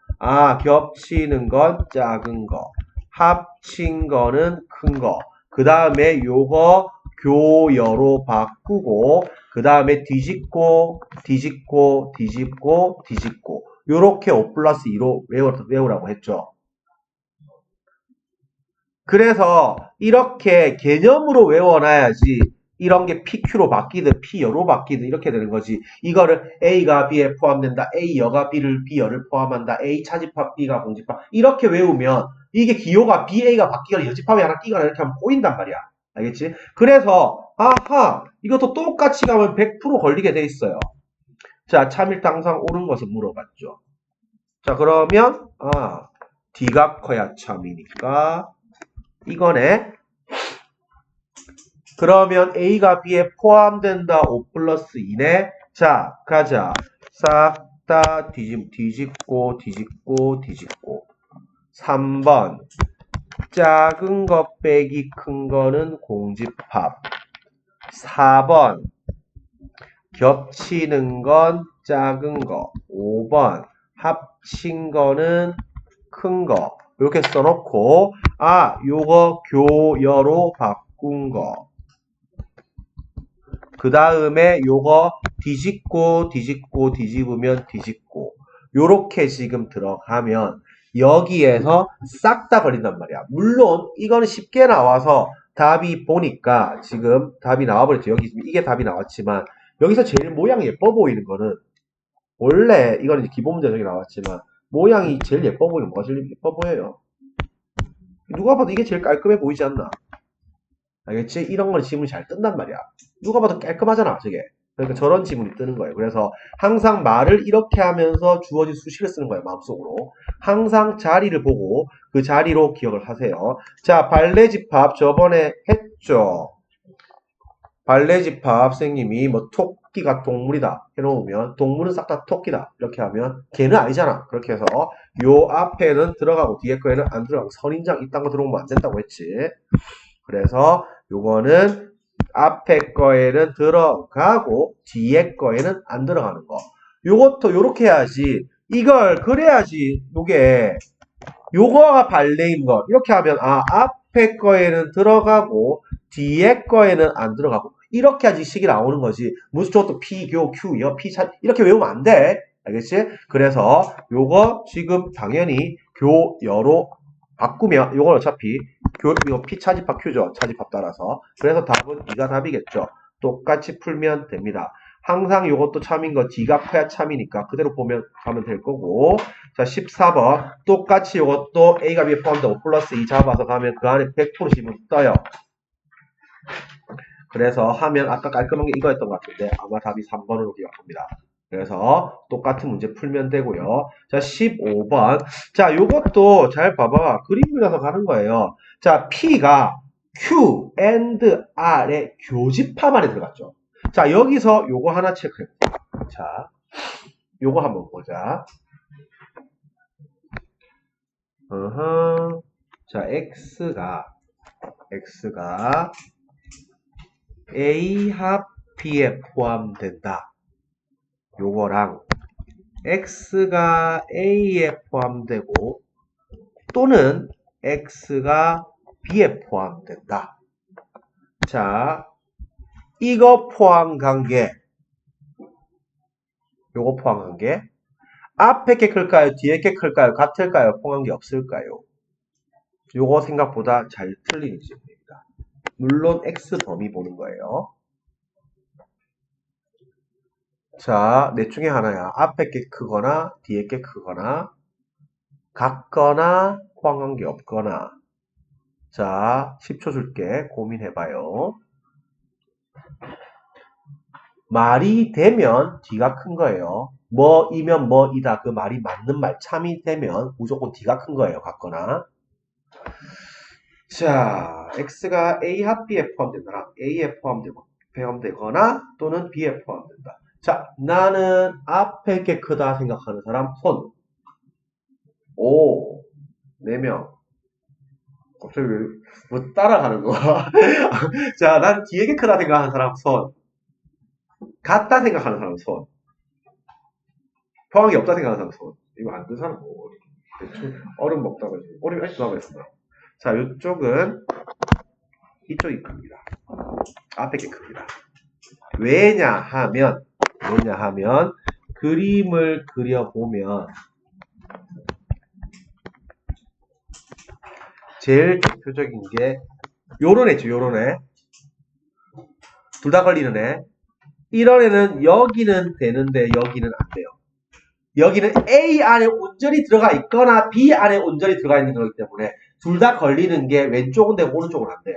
겹치는 건 작은 거, 합친 거는 큰 거. 그 다음에 요거 교여로 바꾸고, 그 다음에 뒤집고, 요렇게 5 플러스 2로 외우라고 했죠. 그래서 이렇게 개념으로 외워놔야지 이런 게 PQ로 바뀌든 P여로 바뀌든 이렇게 되는 거지. 이거를 A가 B에 포함된다. A여가 B여를 포함한다. A 차집합 B가 공집합. 이렇게 외우면 이게 기호가 BA가 바뀌거나 여집합이 하나 끼거나 이렇게 하면 꼬인단 말이야. 알겠지? 그래서 이것도 똑같이 가면 100% 걸리게 돼 있어요. 자, 참일당상 옳은 것을 물어봤죠. 자, 그러면 D가 커야 참이니까 이거네. 그러면 A가 B에 포함된다. 5 플러스 2네. 자, 가자. 싹 다 뒤집고 3번. 작은 거 빼기 큰 거는 공집합. 4번. 겹치는 건 작은 거. 5번. 합친 거는 큰 거. 이렇게 써놓고, 요거 교여로 바꾼 거. 그 다음에 요거 뒤집으면 뒤집고. 요렇게 지금 들어가면 여기에서 싹 다 걸린단 말이야. 물론 이거는 쉽게 나와서 답이 보니까 지금 답이 나와버렸죠. 여기 이게 답이 나왔지만 여기서 제일 모양이 예뻐 보이는 거는 원래 이거는 이제 기본 문제 중에 나왔지만 모양이 제일 예뻐 보이는 뭐가 제일 예뻐 보여요? 누가 봐도 이게 제일 깔끔해 보이지 않나? 알겠지? 이런 건 지문이 잘 뜬단 말이야. 누가 봐도 깔끔하잖아, 저게. 그러니까 저런 지문이 뜨는 거예요. 그래서 항상 말을 이렇게 하면서 주어진 수식을 쓰는 거예요, 마음속으로. 항상 자리를 보고 그 자리로 기억을 하세요. 자, 발레집합 저번에 했죠. 발레집합 선생님이 뭐 토끼가 동물이다 해놓으면 동물은 싹 다 토끼다 이렇게 하면 걔는 아니잖아. 그렇게 해서 요 앞에는 들어가고 뒤에 거에는 안 들어가고 선인장 이딴 거 들어오면 안 된다고 했지. 그래서 요거는 앞에 거에는 들어가고 뒤에 거에는 안 들어가는 거. 요것도 요렇게 해야지. 이걸 그래야지. 요거가 발레인 거. 이렇게 하면 앞에 거에는 들어가고 뒤에 거에는 안 들어가고 이렇게 하지 식이 나오는 거지. 무슨 저것도 피, 교, 큐, 여, 피, 차 이렇게 외우면 안 돼. 알겠지? 그래서 요거 지금 당연히 교여로 바꾸면 요건 어차피 이거 피 차집합 큐죠. 차집합 따라서. 그래서 답은 2가 답이겠죠. 똑같이 풀면 됩니다. 항상 요것도 참인 거 D가 커야 참이니까 그대로 가면 될 거고. 자, 14번. 똑같이 요것도 A가 B에 포함된 5 플러스 2 잡아서 가면 그 안에 100% 지문 떠요. 그래서 하면 아까 깔끔한 게 이거였던 것 같은데 아마 답이 3번으로 기억합니다. 그래서 똑같은 문제 풀면 되고요. 자, 15번. 자, 요것도 잘 봐봐. 그림 그려서 가는 거예요. 자, P가 Q and R의 교집합 안에 들어갔죠. 자, 여기서 요거 하나 체크해. 자, 요거 한번 보자. 자, X가 A 합 B에 포함된다. 요거랑 X가 A에 포함되고 또는 X가 B에 포함된다. 자, 이거 포함 관계 요거 포함 관계 앞에 게 클까요? 뒤에 게 클까요? 같을까요? 포함 관계 없을까요? 요거 생각보다 잘 틀린 질문입니다. 물론 X 범위 보는 거예요. 자, 넷 중에 하나야. 앞에 게 크거나 뒤에 게 크거나 같거나 포함관계 없거나. 자, 10초 줄게. 고민해봐요. 말이 되면 D가 큰 거예요. 뭐이면 뭐이다. 그 말이 맞는 말 참이 되면 무조건 D가 큰 거예요. 같거나. 자, X가 A 합 B에 포함된다. A에 포함되거나 또는 B에 포함된다. 자, 나는 앞에 게 크다 생각하는 사람 손. 5, 4명. 갑자기 뭐 따라가는 거야? 자, 난 뒤에 게 크다 생각하는 사람 손. 같다 생각하는 사람 손. 포함이 없다 생각하는 사람 손. 이거 안 든 사람 뭐 얼음 먹다가 얼음이 아직도 남아있습니다. 자, 이쪽은 이쪽이 큽니다. 앞에 게 큽니다. 왜냐하면 그림을 그려보면 제일 대표적인 게 요런 애죠. 요런 애. 둘 다 걸리는 애. 이런 애는 여기는 되는데 여기는 안 돼요. 여기는 A 안에 온전히 들어가 있거나 B 안에 온전히 들어가 있는 거기 때문에 둘 다 걸리는 게 왼쪽은 되고 오른쪽은 안 돼요.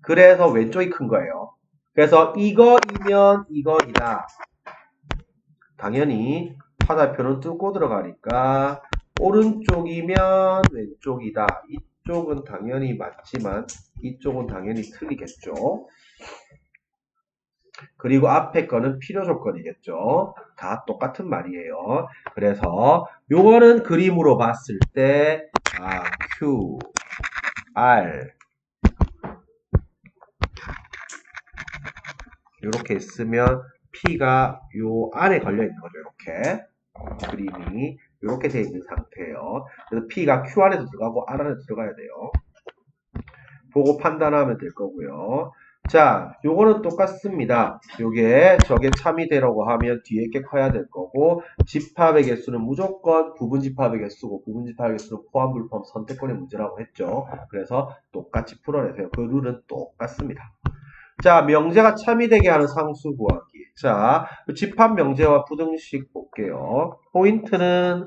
그래서 왼쪽이 큰 거예요. 그래서 이거이면 이거이다. 당연히 화살표는 뚫고 들어가니까 오른쪽이면 왼쪽이다. 이쪽은 당연히 맞지만 이쪽은 당연히 틀리겠죠. 그리고 앞에 거는 필요 조건이겠죠. 다 똑같은 말이에요. 그래서 요거는 그림으로 봤을 때 Q, R 이렇게 있으면 P가 요 안에 걸려 있는 거죠. 이렇게 그림이 이렇게 되어 있는 상태예요. 그래서 P가 Q 안에도 들어가고 R 안에도 들어가야 돼요. 보고 판단하면 될 거고요. 자, 요거는 똑같습니다. 요게 저게 참이되라고 하면 뒤에 게 커야 될 거고, 집합의 개수는 무조건 부분집합의 개수고, 부분집합의 개수는 포함 불포함 선택권의 문제라고 했죠. 그래서 똑같이 풀어내세요. 그 룰은 똑같습니다. 자, 명제가 참이되게 하는 상수 구하기. 자, 집합 명제와 부등식 볼게요. 포인트는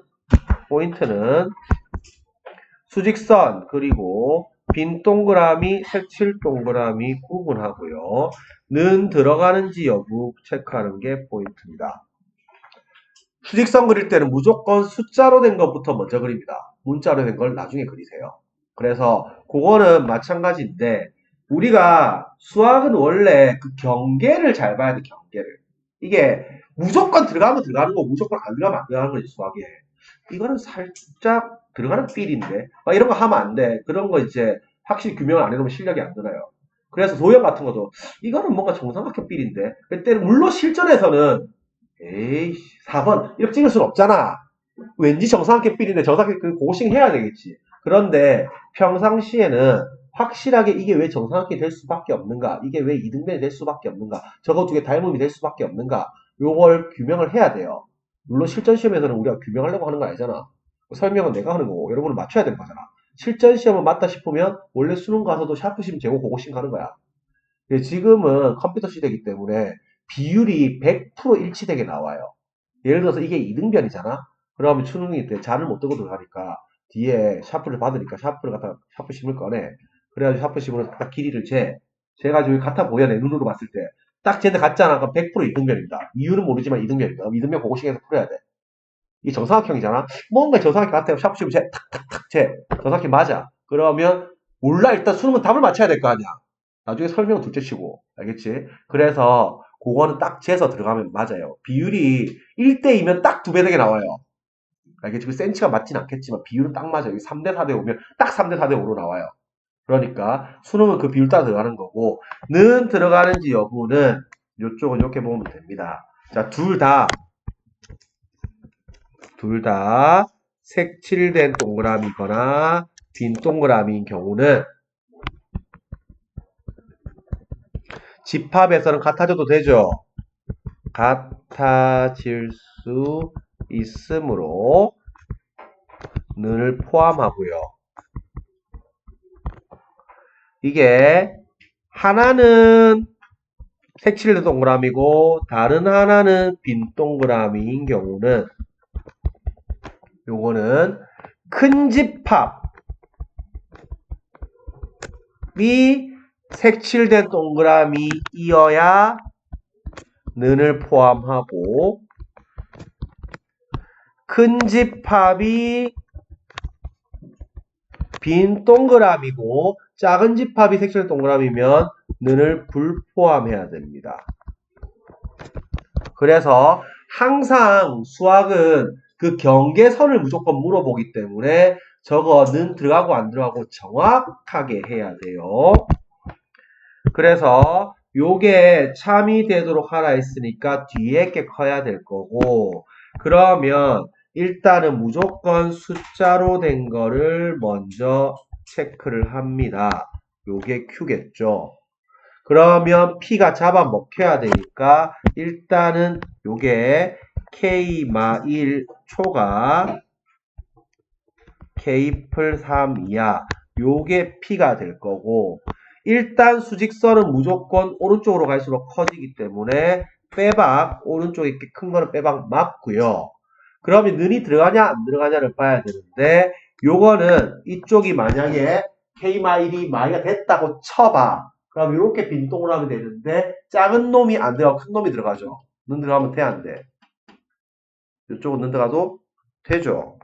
수직선 그리고 빈 동그라미, 색칠 동그라미 구분하고요. 는 들어가는지 여부 체크하는 게 포인트입니다. 수직선 그릴 때는 무조건 숫자로 된 것부터 먼저 그립니다. 문자로 된 걸 나중에 그리세요. 그래서 그거는 마찬가지인데 우리가 수학은 원래 그 경계를 잘 봐야 돼. 경계를. 이게 무조건 들어가면 들어가는 거 무조건 안 들어가면 안 들어가는 거지 수학에. 이거는 살짝 들어가는 필인데 이런 거 하면 안 돼. 그런 거 이제 확실히 규명을 안 해놓으면 실력이 안 들어요. 그래서 도형 같은 것도 이거는 뭔가 정삼각형 필인데 그때는 물론 실전에서는 에이 4번 이렇게 찍을 수는 없잖아. 왠지 정삼각형 필인데 정삼각형 그 고싱 해야 되겠지. 그런데 평상시에는 확실하게 이게 왜 정삼각형이 될 수밖에 없는가, 이게 왜 이등변이 될 수밖에 없는가, 저거 두 개 닮음이 될 수밖에 없는가, 요걸 규명을 해야 돼요. 물론 실전 시험에서는 우리가 규명하려고 하는 거 아니잖아. 설명은 내가 하는 거고 여러분은 맞춰야 되는 거잖아. 실전 시험은 맞다 싶으면 원래 수능 가서도 샤프심 제고 고고싱 가는 거야. 지금은 컴퓨터 시대이기 때문에 비율이 100% 일치되게 나와요. 예를 들어서 이게 이등변이잖아. 그러면 수능이 때 잘을 못 뜨고 들어가니까 뒤에 샤프를 받으니까 샤프를 갖다 샤프심을 꺼내. 그래가지고 샤프심으로 딱 길이를 재가지고 같아 보여. 내 눈으로 봤을 때. 딱 쟤네 같잖아. 그럼 100% 이등변입니다. 이유는 모르지만 이등변입니다. 이등변 고고싱에서 풀어야 돼. 이 정사각형이잖아. 뭔가 정사각형 같아요. 샤프심을 탁탁탁 정사각형 맞아. 그러면 몰라. 일단 수능은 답을 맞춰야 될 거 아니야. 나중에 설명은 둘째 치고. 알겠지? 그래서 그거는 딱 재서 들어가면 맞아요. 비율이 1대2면 딱 2배 되게 나와요. 알겠지? 그 센치가 맞진 않겠지만 비율은 딱 맞아요. 3대 4대 5면 딱 3대 4대 5로 나와요. 그러니까 수능은 그 비율 따라 들어가는 거고 는 들어가는지 여부는 이쪽은 이렇게 보면 됩니다. 자, 둘 다 색칠된 동그라미거나 빈 동그라미인 경우는 집합에서는 같아져도 되죠. 같아질 수 있으므로 는을 포함하고요. 이게 하나는 색칠된 동그라미고 다른 하나는 빈 동그라미인 경우는 요거는 큰 집합이 색칠된 동그라미이어야 는을 포함하고 큰 집합이 빈 동그라미고 작은 집합이 색칠된 동그라미면 는을 불포함해야 됩니다. 그래서 항상 수학은 그 경계선을 무조건 물어보기 때문에 저거 는 들어가고 안 들어가고 정확하게 해야 돼요. 그래서 요게 참이 되도록 하라 했으니까 뒤에 게 커야 될 거고 그러면 일단은 무조건 숫자로 된 거를 먼저 체크를 합니다. 요게 Q겠죠. 그러면 P가 잡아먹혀야 되니까 일단은 요게 K-1 초가 K플 3이야. 요게 P가 될 거고 일단 수직선은 무조건 오른쪽으로 갈수록 커지기 때문에 빼박 오른쪽에 큰 거는 빼박 맞고요. 그러면 는이 들어가냐 안 들어가냐를 봐야 되는데 요거는 이쪽이 만약에 K-1이 마이가 됐다고 쳐봐. 그럼 이렇게 빈 동그라미 되는데 작은 놈이 안 들어가고 큰 놈이 들어가죠. 는 들어가면 돼 안 돼? 이쪽은 는 들어가도 되죠.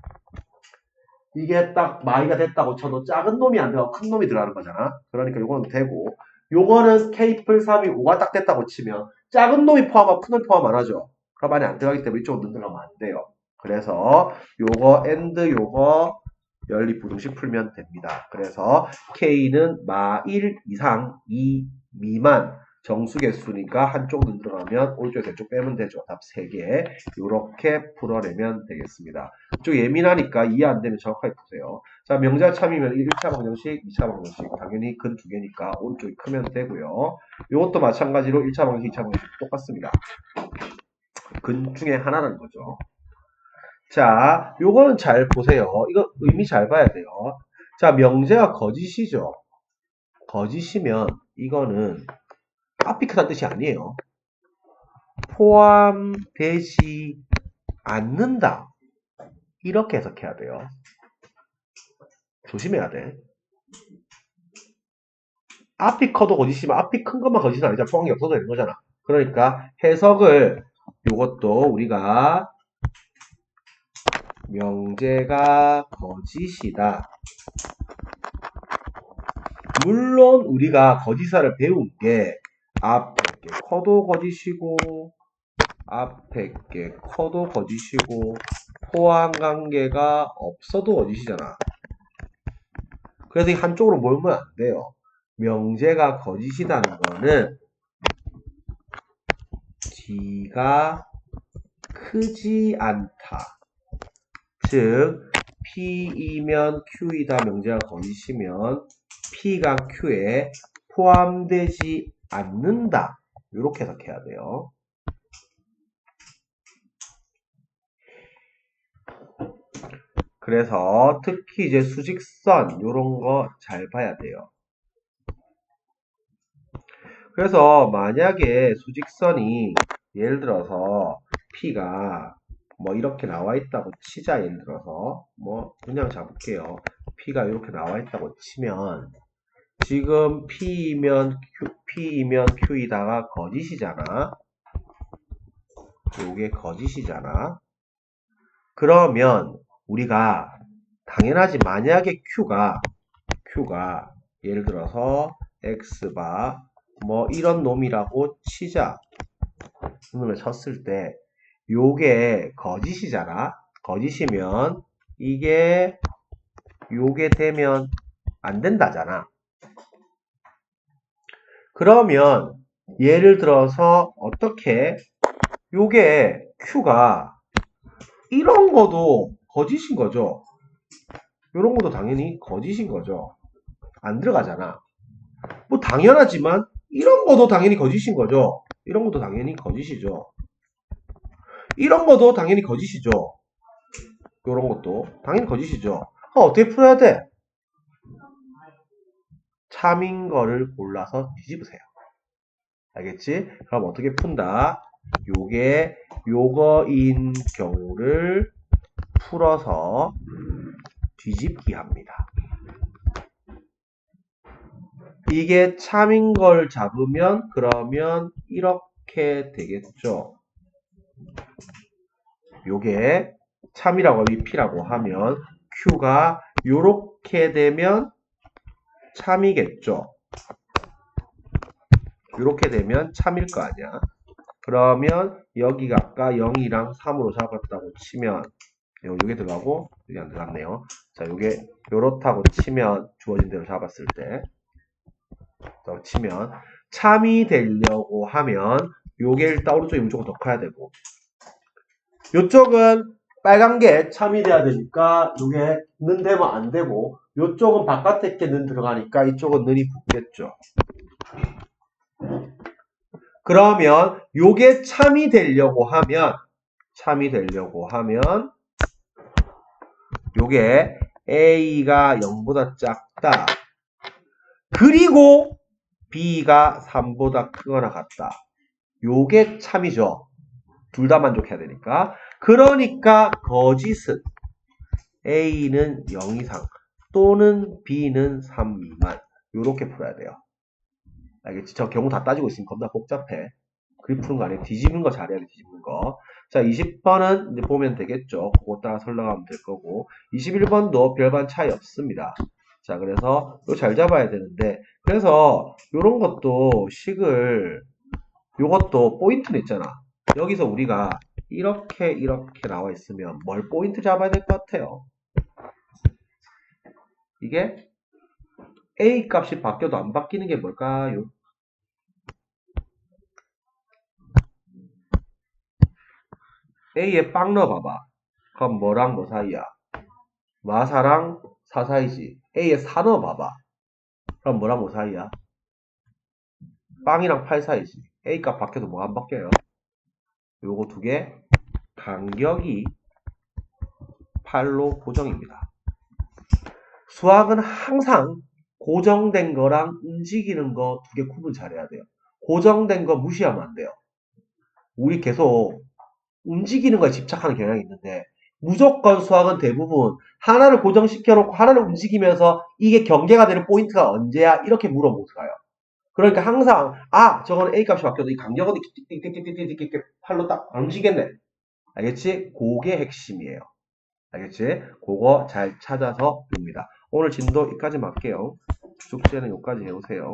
이게 딱 마이가 됐다고 쳐도 작은 놈이 안 들어가고 큰 놈이 들어가는 거잖아. 그러니까 요거는 되고, 요거는 K 플 3이 5가 딱 됐다고 치면 작은 놈이 포함하고 큰 놈이 포함 안 하죠. 그럼 안에 안 들어가기 때문에 이쪽으로 들어가면 안 돼요. 그래서 요거 AND 요거 연립부등식 풀면 됩니다. 그래서 K는 마 1 이상 2 미만 정수개수니까 한쪽은 들어가면 오른쪽에서 왼쪽 빼면 되죠. 답 3개. 이렇게 풀어내면 되겠습니다. 좀 예민하니까 이해 안 되면 정확하게 푸세요. 자, 명작 참이면 1차 방정식, 2차 방정식. 당연히 근 두 개니까 오른쪽이 크면 되고요. 이것도 마찬가지로 1차 방정식, 2차 방정식 똑같습니다. 근 중에 하나라는 거죠. 자, 요거는 잘 보세요. 이거 의미 잘 봐야 돼요. 자, 명제가 거짓이죠. 거짓이면 이거는 앞이 크다는 뜻이 아니에요. 포함되지 않는다. 이렇게 해석해야 돼요. 조심해야 돼. 앞이 커도 거짓이면 앞이 큰 것만 거짓은 아니잖아. 포함이 없어도 되는 거잖아. 그러니까 해석을 요것도 우리가 명제가 거짓이다. 물론 우리가 거짓사를 배운 게 앞에 게 커도 거짓이고 앞에 게 커도 거짓이고 포함 관계가 없어도 거짓이잖아. 그래서 이 한쪽으로 몰면 안 돼요. 명제가 거짓이라는 거는 D가 크지 않다. 즉 P이면 Q이다. 명제가 거짓이면 P가 Q에 포함되지 않는다. 이렇게 해석해야 돼요. 그래서 특히 이제 수직선 이런 거 잘 봐야 돼요. 그래서 만약에 수직선이 예를 들어서 P가 뭐 이렇게 나와 있다고 치자. 예를 들어서 뭐 그냥 잡을게요. P가 이렇게 나와 있다고 치면 지금 P이면 Q이다가 거짓이잖아. 요게 거짓이잖아. 그러면 우리가 당연하지 만약에 Q가 예를 들어서 X바 뭐 이런 놈이라고 치자. 놈을 쳤을 때 요게 거짓이잖아. 거짓이면 이게 요게 되면 안 된다잖아. 그러면 예를 들어서 어떻게 요게 Q가 이런 거도 거짓인 거죠. 이런 것도 당연히 거짓인 거죠. 안 들어가잖아. 뭐 당연하지만 이런 것도 당연히 거짓인 거죠. 이런 것도 당연히 거짓이죠. 이런 것도 당연히 거짓이죠. 이런 것도 당연히 거짓이죠. 어떻게 풀어야 돼? 참인 거를 골라서 뒤집으세요. 알겠지? 그럼 어떻게 푼다? 요게 요거인 경우를 풀어서 뒤집기 합니다. 이게 참인 걸 잡으면 그러면 이렇게 되겠죠. 요게 참이라고 이 P라고 하면 Q가 요렇게 되면 참이겠죠. 요렇게 되면 참일 거 아니야. 그러면 여기가 아까 0이랑 3으로 잡았다고 치면 요게 들어가고 여기 안 들어갔네요. 자, 요게 요렇다고 치면 주어진 대로 잡았을 때 치면 참이 되려고 하면 요게 일단 오른쪽이 무조건 더 커야 되고 요쪽은 빨간 게 참이 돼야 되니까 요게 는 되면 안 되고 요쪽은 바깥에 게 는 들어가니까 이쪽은 는이 붙겠죠. 그러면 요게 참이 되려고 하면 요게 A가 0보다 작다. 그리고 B가 3보다 크거나 같다. 요게 참이죠. 둘 다 만족해야 되니까. 그러니까 거짓은 A는 0 이상 또는 B는 3 미만. 요렇게 풀어야 돼요. 알겠지? 저 경우 다 따지고 있으면 겁나 복잡해. 그립 푸는 거 아니에요. 뒤집는 거 잘해야 돼, 뒤집는 거. 자, 20번은 이제 보면 되겠죠. 그거 따라 설명하면 될 거고. 21번도 별반 차이 없습니다. 자, 그래서 이거 잘 잡아야 되는데, 그래서 요런 것도 식을, 요것도 포인트는 있잖아. 여기서 우리가 이렇게 나와 있으면 뭘 포인트 잡아야 될 것 같아요? 이게 A 값이 바뀌어도 안 바뀌는 게 뭘까요? A에 빵 넣어봐봐. 그럼 뭐랑 뭐 사이야? 마사랑 사 사이지. A에 4 넣어봐봐. 그럼 뭐랑 뭐 사이야? 빵이랑 8 사이지. A 값 바뀌어도 뭐 안 바뀌어요? 요거 두 개 간격이 8로 고정입니다. 수학은 항상 고정된 거랑 움직이는 거 두 개 구분 잘해야 돼요. 고정된 거 무시하면 안 돼요. 우리 계속 움직이는 거에 집착하는 경향이 있는데 무조건 수학은 대부분 하나를 고정시켜 놓고 하나를 움직이면서 이게 경계가 되는 포인트가 언제야? 이렇게 물어 못 가요. 그러니까 항상 저거는 A 값이 바뀌어도 이 간격은 띡띡띡띡띡띡 팔로 딱 안 움직이겠네. 알겠지? 그게 핵심이에요. 알겠지? 그거 잘 찾아서 봅니다. 오늘 진도 여기까지만 할게요. 숙제는 여기까지 해오세요.